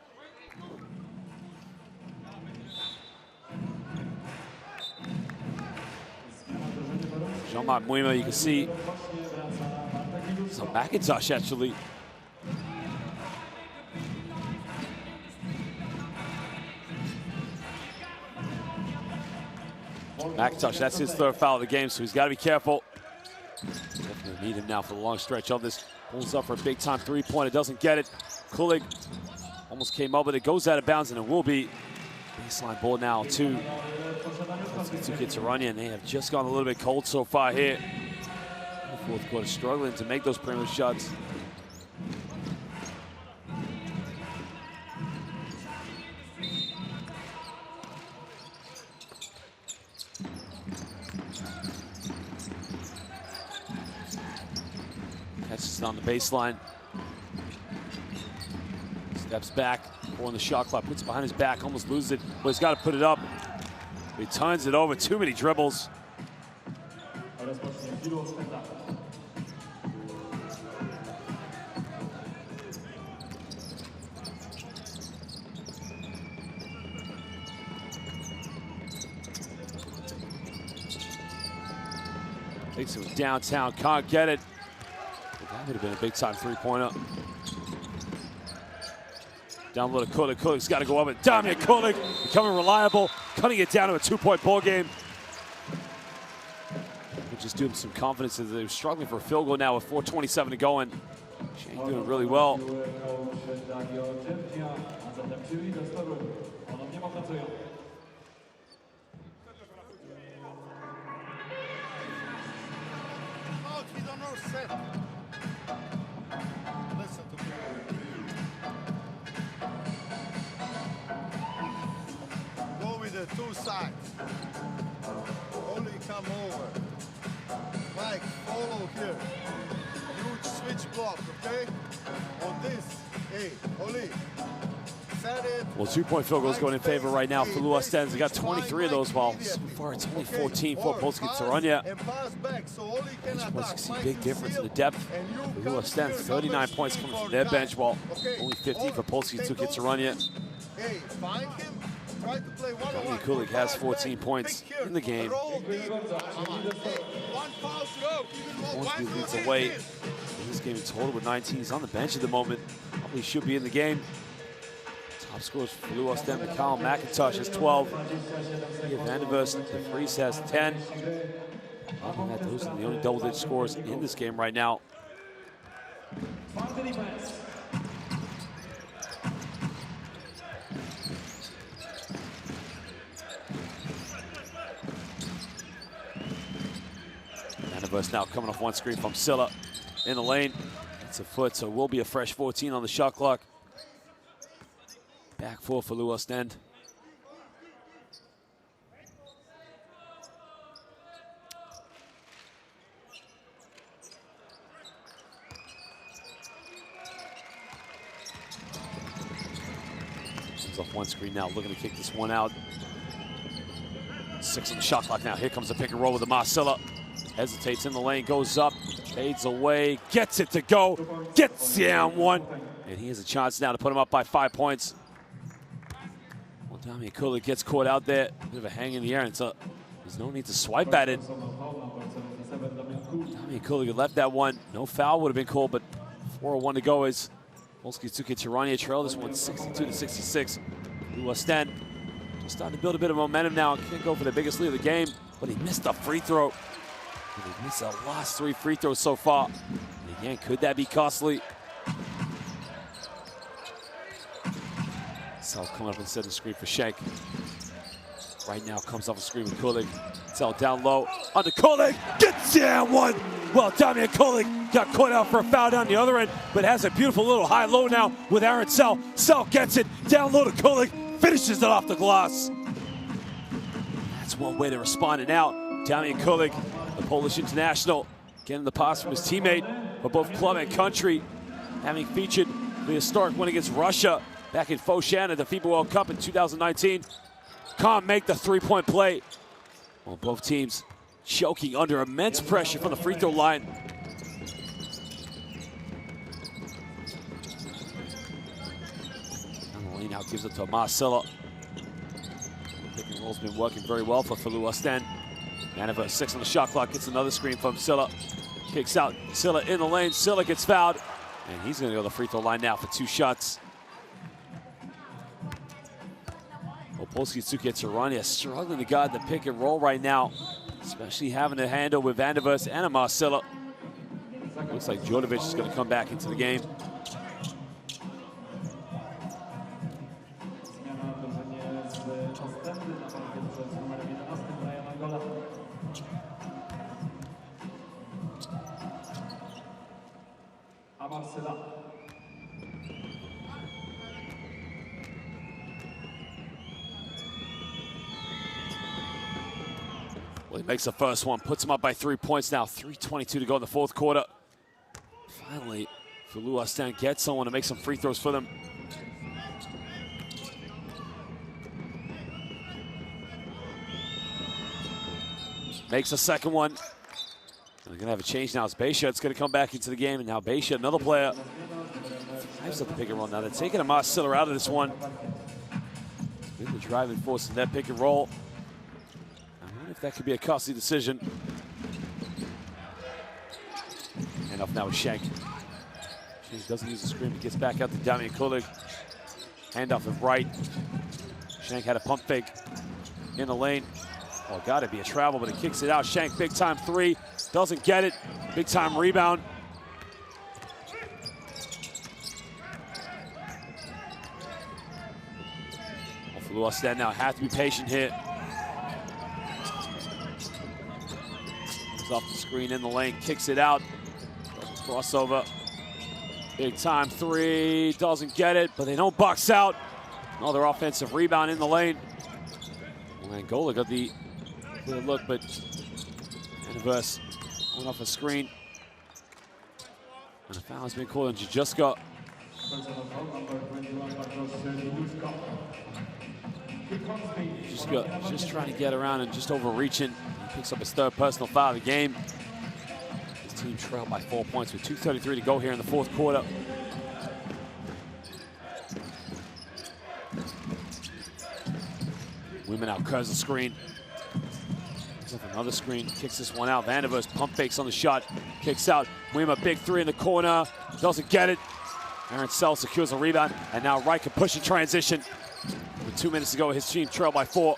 Jean-Marc Muima, you can see. So McIntosh actually. McIntosh, that's his 3rd foul of the game, so he's got to be careful. Definitely need him now for the long stretch of this. Pulls up for a big time 3-pointer, doesn't get it. Kulik almost came up with it, goes out of bounds, and it will be baseline ball now to Cukier Torun, and they have just gone a little bit cold so far here. The 4th quarter struggling to make those perimeter shots. Catches it on the baseline. Steps back, on the shot clock, puts it behind his back, almost loses it, but he's got to put it up. He turns it over, too many dribbles. Takes it downtown, can't get it. That would have been a big time 3-pointer. Down low to Kulik. Kulik's got to go up it. Damian Kulik becoming reliable, cutting it down to a 2-point ball game. We'll just do him some confidence as they're struggling for a field goal now with 4:27 to go, and Shank doing really well. Listen to me. Go with the 2 sides. Only come over. Mike, follow here. Huge switch block, okay? On this, hey, Oli. Set it. Well, 2-point field goals going in favor right now. Filou Oostende got 23 of those, while so far it's only 14 for Polski Torun. Just see big difference in the depth. Filou Oostende 39 points coming from their bench, while only 15 for Polski Cukier Torun. Hey, find him. Try to play Damian Kulik has 14 points in the game. Polski leads away in this game in total with 19. He's on the bench at the moment. Probably should be in the game. Top scorers for Filou Oostende. McCallum McIntosh has 12. Vandervers, the Vries has 10. Those are the only double-digit scores in this game right now. Vandervers now coming off one screen from Silla in the lane. That's a foot, so it will be a fresh 14 on the shot clock. Back four for Filou Oostende. Off one screen now, looking to kick this one out. 6 on the shot clock now. Here comes the pick and roll with the Marcilla. Hesitates in the lane, goes up, fades away, gets it to go, gets down one. And he has a chance now to put him up by 5 points. Well, Damian Kulik gets caught out there. Bit of a hang in the air, and there's no need to swipe at it. Damian Kulik had left that one. No foul would have been called, but 4:01 to go is Polski Cukier Torun trail this one 62-66. Filou Oostende just starting to build a bit of momentum now. Can't go for the biggest lead of the game, but he missed the free throw. And he missed the last 3 free throws so far. And again, could that be costly? Sal coming up and setting the screen for Shank. Right now comes off the screen with Kulik. Sal down low, under Kulik, gets down one. Well, Damian Kulik got caught out for a foul down the other end, but has a beautiful little high-low now with Aaron Sal. Sal gets it, down low to Kulik, finishes it off the glass. That's one way to respond. And now, Damian Kulik, the Polish international, getting the pass from his teammate for both club and country, having featured the historic win against Russia back in Foshan at the FIBA World Cup in 2019. Can't make the three-point play. Well, both teams choking under immense pressure from the free throw line. Down the lane now, gives it to Marcilla. Pick and roll's been working very well for Filou Oostende. Vandervers 6 on the shot clock, gets another screen from Silla. Kicks out, Silla in the lane, Silla gets fouled. And he's gonna go to the free throw line now for 2 shots. Well, Polski Cukier Torun is struggling to guard the pick and roll right now, especially having to handle with Vandervers and a Marcilla. Looks like Djordjevic is going to come back into the game. Well, he makes the first one, puts him up by 3 points now. 3:22 to go in the 4th quarter. Finally, Filou Oostende gets someone to make some free throws for them. Makes a second one. They're going to have a change now. It's Beisha. It's going to come back into the game. And now Beisha, another player, thrives at the pick and roll. Now they're taking a Marcilla out of this one. Been the driving force in that pick and roll. If that could be a costly decision. And off now with Shank. Shank doesn't use the screen, but gets back out to Damian Kulik. Handoff of right. Shank had a pump fake in the lane. Oh, got to be a travel, but he kicks it out. Shank, big time 3, doesn't get it. Big time rebound. Well, Filou Oostende now have to be patient here. Off the screen in the lane, kicks it out. Crossover. Big time 3, doesn't get it, but they don't box out. Another offensive rebound in the lane. Well, Angola got the good look, but Vandervers went off a screen. And a foul has been called on Jajuska. Just trying to get around and just overreaching. He picks up his 3rd personal foul of the game. His team trailed by 4 points with 2:33 to go here in the 4th quarter. Women out curves the screen. Picks up another screen, kicks this one out. Vandervers pump fakes on the shot, kicks out. Wima, big 3 in the corner, doesn't get it. Aaron Sell secures a rebound, and now Wright can push in transition. With 2 minutes to go, his team trailed by 4.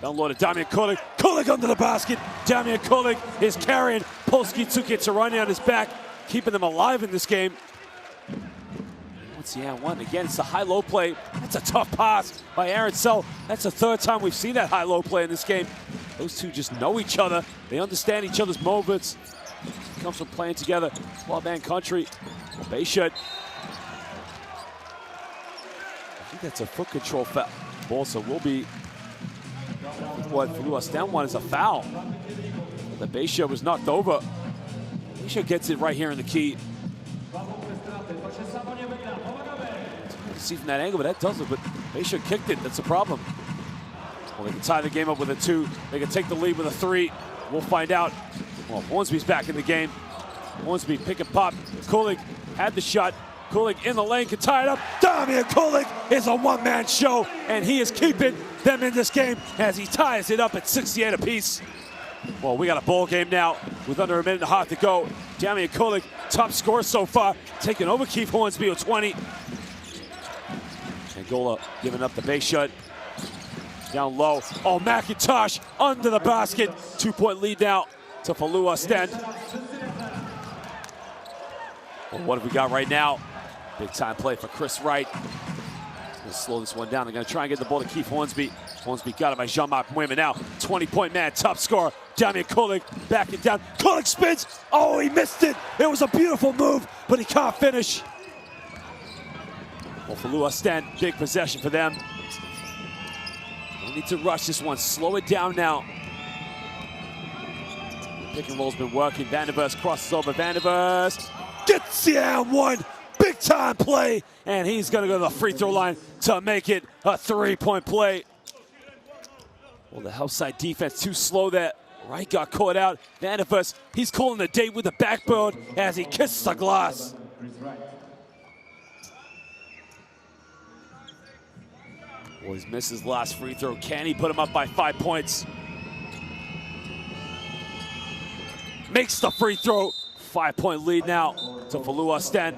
Down low to Damian Kulik. Kulik under the basket. Damian Kulik is carrying Polski Cukier Torun on his back, keeping them alive in this game. Gets the and one. Again, it's the high-low play. That's a tough pass by Aaron Sell. That's the third time we've seen that high-low play in this game. Those two just know each other. They understand each other's movements. It comes from playing together. Club and country. Bayshut. I think that's a foot control foul. Ball, so will be what Filou Oostende one is a foul. The Bayshut was knocked over. Bayshut gets it right here in the key. See from that angle, but that does it. But Bayshut kicked it. That's a problem. Well, they can tie the game up with a 2. They can take the lead with a 3. We'll find out. Well, Hornsby's back in the game. Hornsby pick and pop. Kulik had the shot. Kulik in the lane, can tie it up. Damian Kulik is a one-man show, and he is keeping them in this game as he ties it up at 68 apiece. Well, we got a ball game now with under a minute and a half to go. Damian Kulik, top scorer so far, taking over Keith Hornsby with 20. Angola giving up the Bayshut. Down low. Oh, McIntosh under the basket. 2-point lead now to Filou Oostende. Well, what have we got right now? Big time play for Chris Wright. Gonna slow this one down. They're gonna try and get the ball to Keith Hornsby. Hornsby got it by Jean-Marc Mouyama now. 20-point man, top scorer. Damian Kulik backing down. Kulik spins. Oh, he missed it. It was a beautiful move, but he can't finish. Well, Filou Oostende, big possession for them. Don't need to rush this one. Slow it down now. The pick and roll's been working. Vandervers crosses over. Vandervers gets the and one. Big time play. And he's going to go to the free throw line to make it a 3-point play. Well, the house side defense too slow there. Wright got caught out. Vandervers, he's calling the date with the backboard as he kisses the glass. Well, he's missed his last free throw. Can he put him up by 5 points? Makes the free throw. 5-point lead now to Filou Oostende.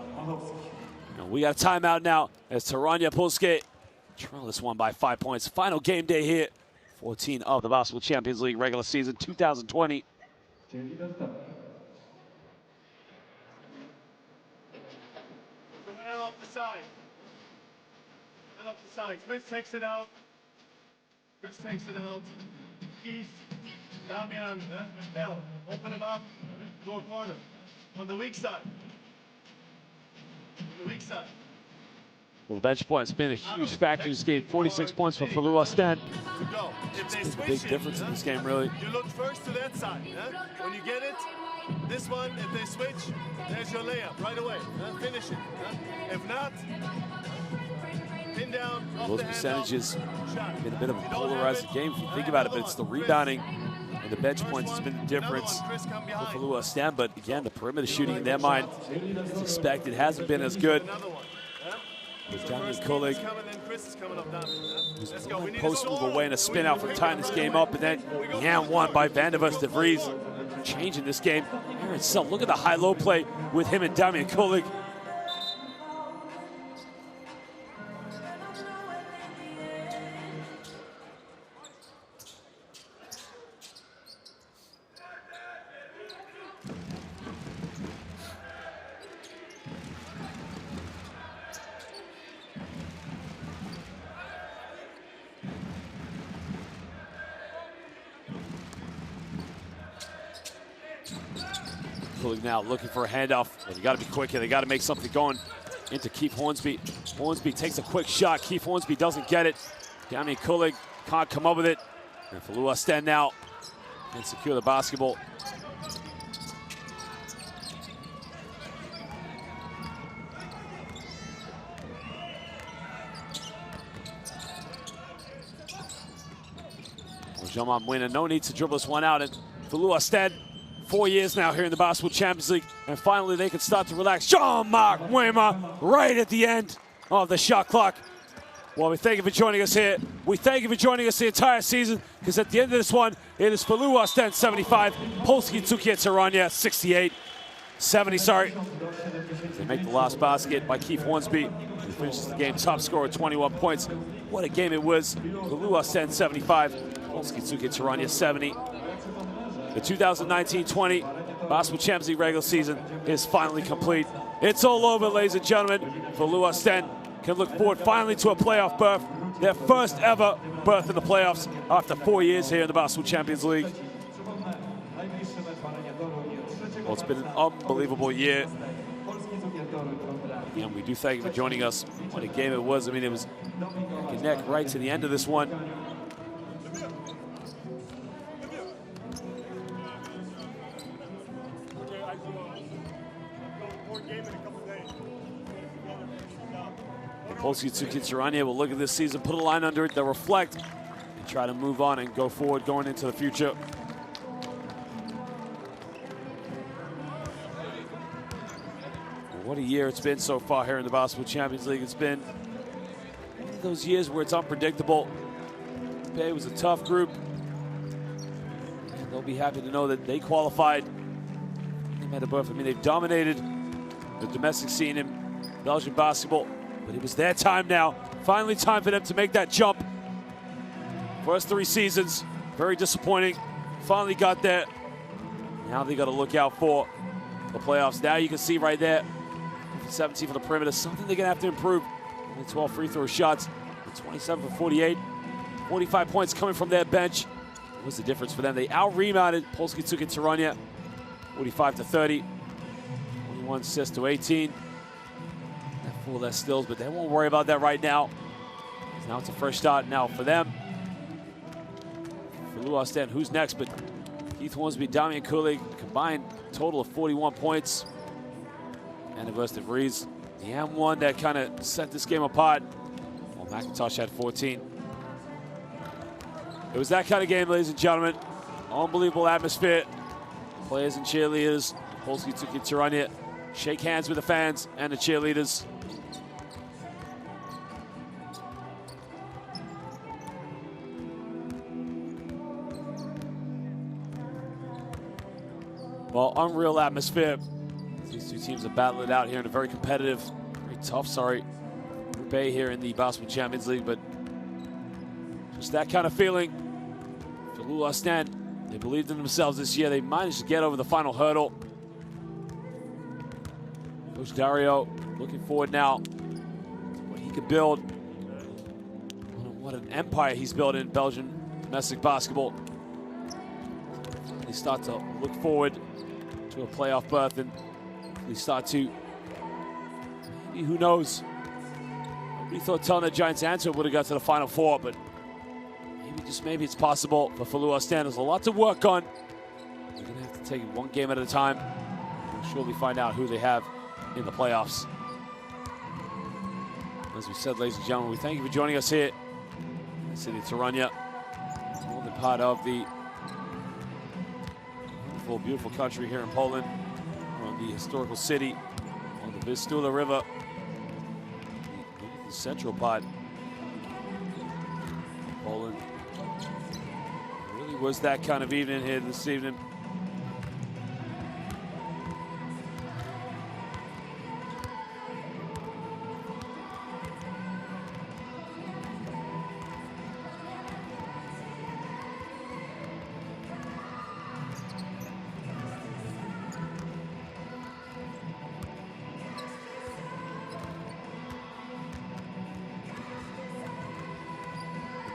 And we got a timeout now as Torun Polski trail this one by 5 points. Final game day here. 14 of the Basketball Champions League regular season 2020. Coming off the side. Off the side. Chris takes it out. Chris takes it out. Keith, Damian, Bell. Open him up. Lower corner. On the weak side. On the weak side. Well, bench points been a huge factor in this game. 46 points for Filou Oostende. If they It's a switch big it, difference in this game, really. You look first to that side. When you get it, this one, if they switch, there's your layup right away. Finish it. If not, pin down. Those percentages have been a bit of a polarized game if you think about it, but it's the rebounding and the bench points has been the difference for Filou Oostende. But again, the perimeter shooting in their mind, as expected, hasn't been as good. With Damian Kulik, who's one post move away and a spin out for tying this game up, and then and one by Vandervers de Vries, changing this game. Aaron Sell, look at the high-low play with him and Damian Kulik. Kulik now looking for a handoff. Well, you got to be quick here. They got to make something going into Keith Hornsby. Hornsby takes a quick shot. Keith Hornsby doesn't get it. Damian Kulik can't come up with it. And Filou Oostende now can secure the basketball. Well, Jean-Marc Mouyama, no need to dribble this one out. And Filou Oostende, 4 years now here in the Basketball Champions League, and finally they can start to relax. Jean-Marc Mouyama right at the end of the shot clock. Well, we thank you for joining us here. We thank you for joining us the entire season, because at the end of this one, it is Filou Oostende 75, Polski Cukier Torun 68. 70, sorry. They make the last basket by Keith Hornsby. He finishes the game top scorer, 21 points. What a game it was. Filou Oostende 75, Polski Cukier Torun 70. The 2019-20 Basketball Champions League regular season is finally complete. It's all over, ladies and gentlemen. Filou Oostende can look forward finally to a playoff berth. Their first ever berth in the playoffs after 4 years here in the Basketball Champions League. Well, it's been an unbelievable year. And we do thank you for joining us. What a game it was. I mean, it was neck and neck right to the end of this one. Polski Cukier Torun will look at this season, put a line under it, they'll reflect, and try to move on and go forward going into the future. What a year it's been so far here in the Basketball Champions League. It's been one of those years where it's unpredictable. It was a tough group. And they'll be happy to know that they qualified. They made a berth. I mean, they've dominated the domestic scene in Belgian basketball, but it was their time now. Finally time for them to make that jump. First 3 seasons, very disappointing. Finally got there. Now they got to look out for the playoffs. Now you can see right there, 17 for the perimeter, something they're gonna have to improve. Only 12 free throw shots, 27 for 48. 45 points coming from their bench. What's the difference for them? They out-rebounded Polski Cukier Torun, 45 to 30. 21 assists to 18. 4 less steals, but they won't worry about that right now. Now it's a fresh start now for them. Filou Oostende, who's next? But Keith Hornsby, Damian Kulig, combined total of 41 points. And University of Rees, the M1 that kind of set this game apart. Well, McIntosh had 14. It was that kind of game, ladies and gentlemen. Unbelievable atmosphere. Players and cheerleaders. Polski Cukier Torun shake hands with the fans and the cheerleaders. Well, unreal atmosphere. These two teams have battled it out here in a very competitive, very tough, Group A here in the Basketball Champions League, but just that kind of feeling. Filou Oostende, they believed in themselves this year. They managed to get over the final hurdle. Coach Dario looking forward now to what he could build. What an empire he's built in Belgian domestic basketball. They start to look forward to a playoff berth, and we start to, maybe, who knows? Nobody thought telling the Giants Antwerp would have got to the Final Four, but maybe, just maybe, it's possible for Filou Oostende. There's a lot to work on. They're going to have to take it one game at a time. We'll surely find out who they have in the playoffs. As we said, ladies and gentlemen, we thank you for joining us here in the city of Torun. All the part of the beautiful, beautiful country here in Poland. We're on the historical city on the Vistula River, the central part of Poland. It really was that kind of evening here this evening.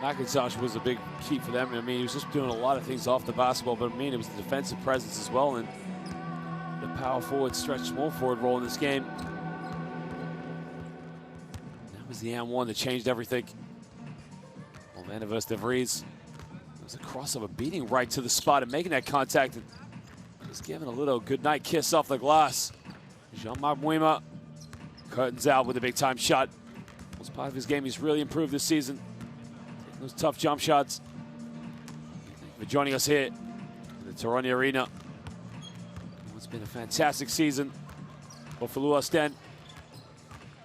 McIntosh was a big key for them. I mean, he was just doing a lot of things off the basketball, but I mean, it was the defensive presence as well, and the power forward, stretch small forward role in this game. That was the M1 that changed everything. Well, man, University of Rees, it was a crossover, beating right to the spot and making that contact, and just giving a little goodnight kiss off the glass. Jean-Marc Muima curtains out with a big-time shot. Was part of his game. He's really improved this season. Those tough jump shots. Thank you for joining us here in the Torun Arena. It's been a fantastic season for Filou Oostende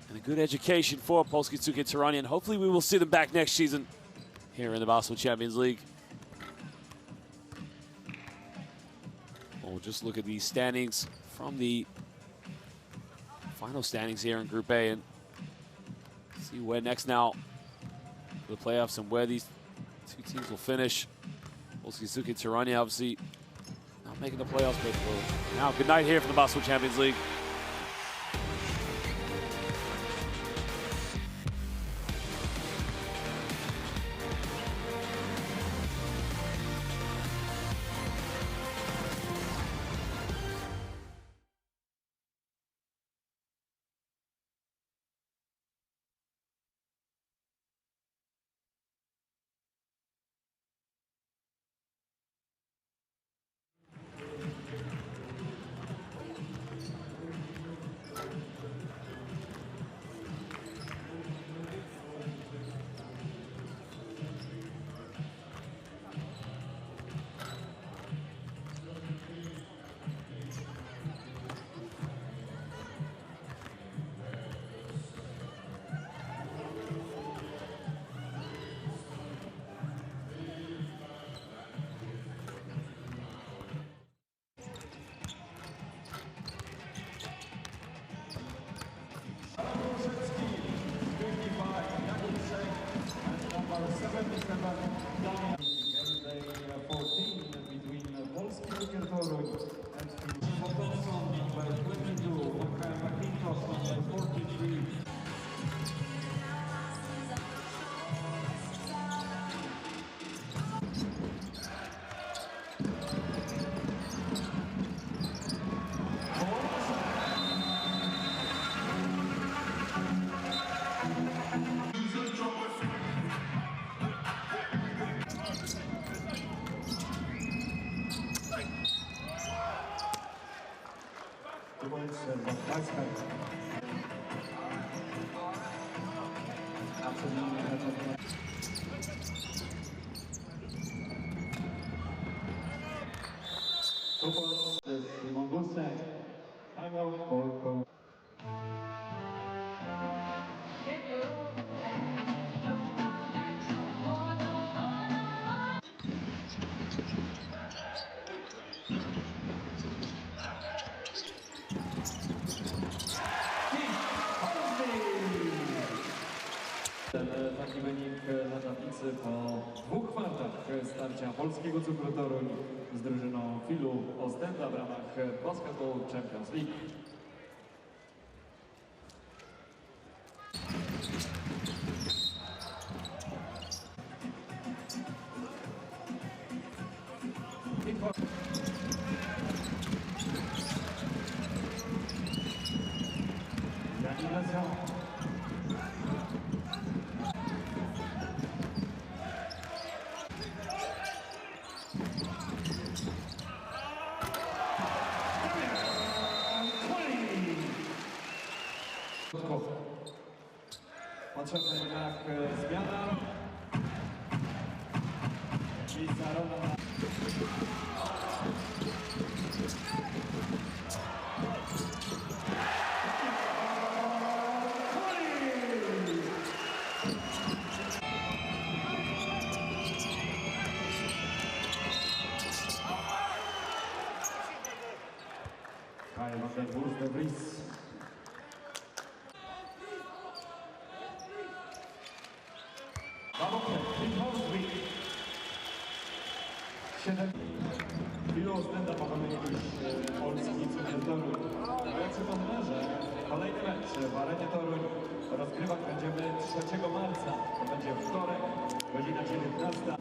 and a good education for Polski Cukier Torun, and hopefully we will see them back next season here in the Basketball Champions League. We'll just look at the standings from the final standings here in Group A and see where next now the playoffs and where these two teams will finish. Polski Cukier Torun obviously not making the playoffs, but now good night here for the Basketball Champions League. Day 14 between Polski Cukier Torun and Filou Oostende, number 22, number 43. Taki wynik na tablicy po 2 kwartach starcia Polskiego Cukru Toruń z drużyną Filou Oostende w ramach Basketball Champions League. Potrzebna jednak zmiana. I zarona. De Vries. Filou Oostende ma wymienić Polski Cukier Torun. A ja przypomnę, że kolejny mecz w arenie Toruń rozgrywać będziemy 3 marca. To będzie wtorek, godzina 19.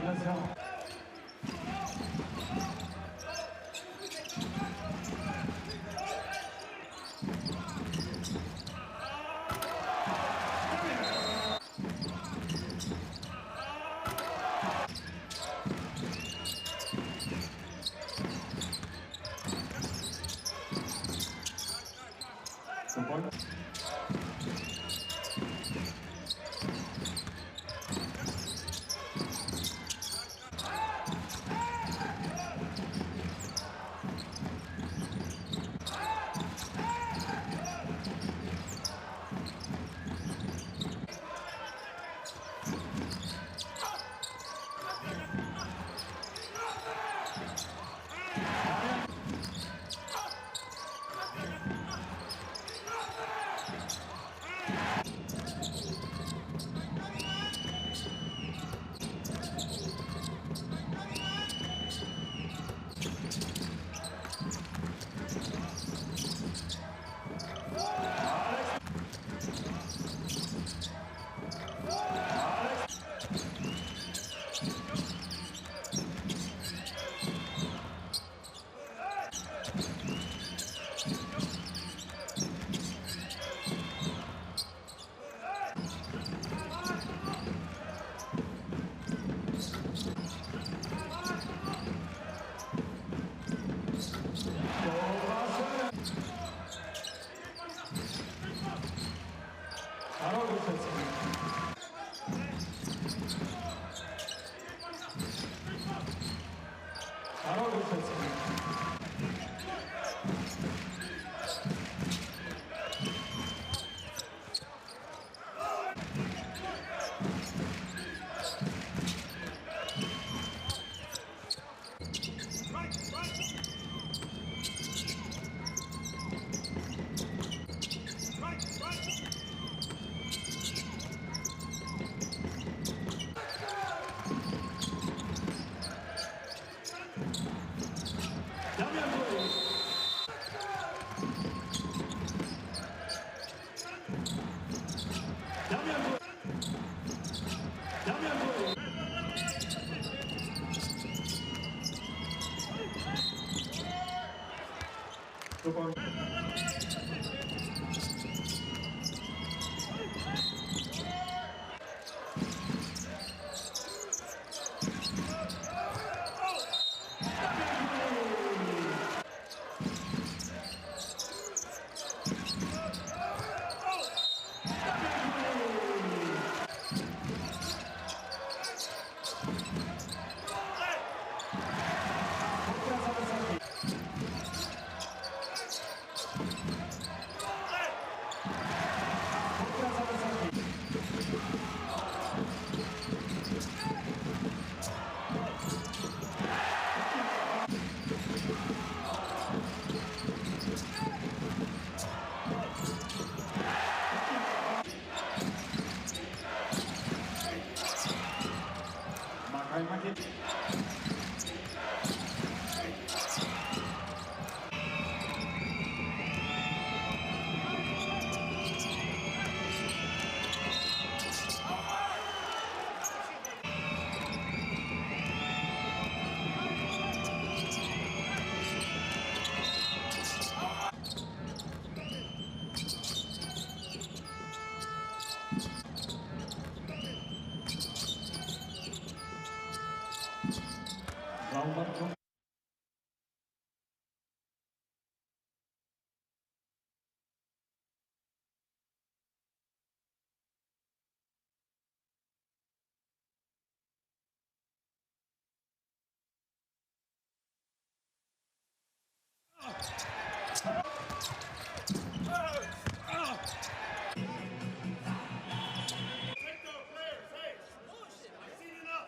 presją.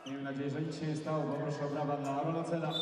Miejmy nadzieję, że nic się nie stało. Poproszę o brawa dla Rolocela.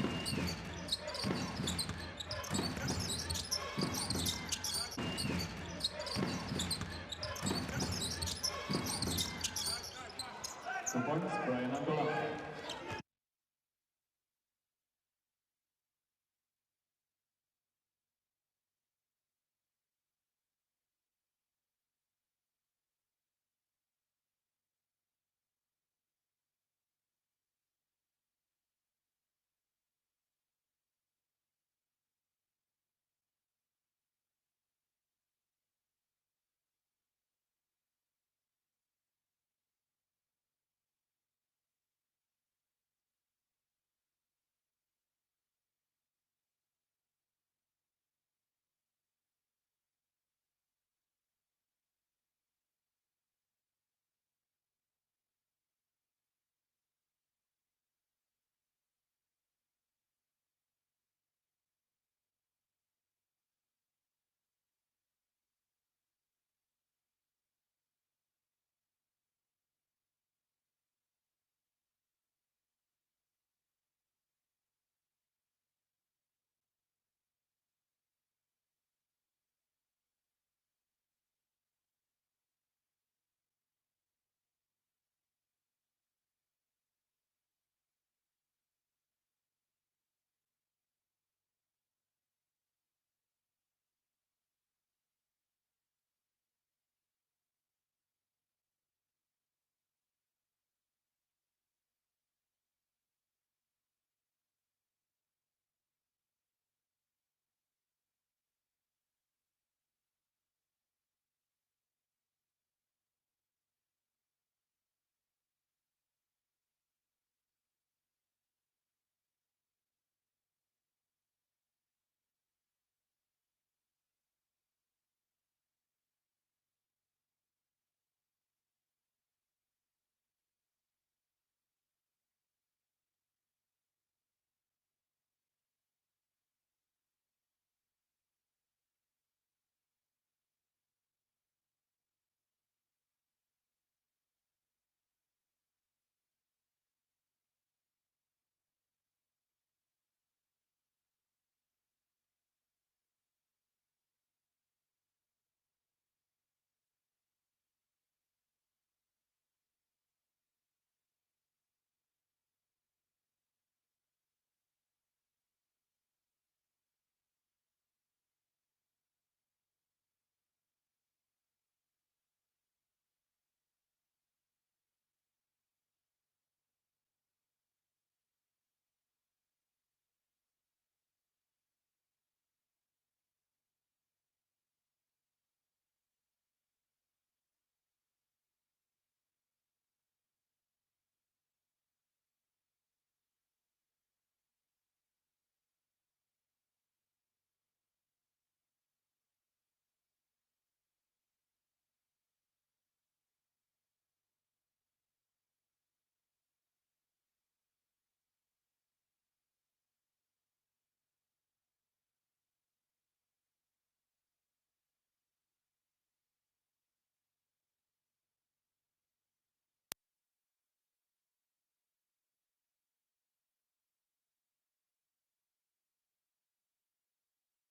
it.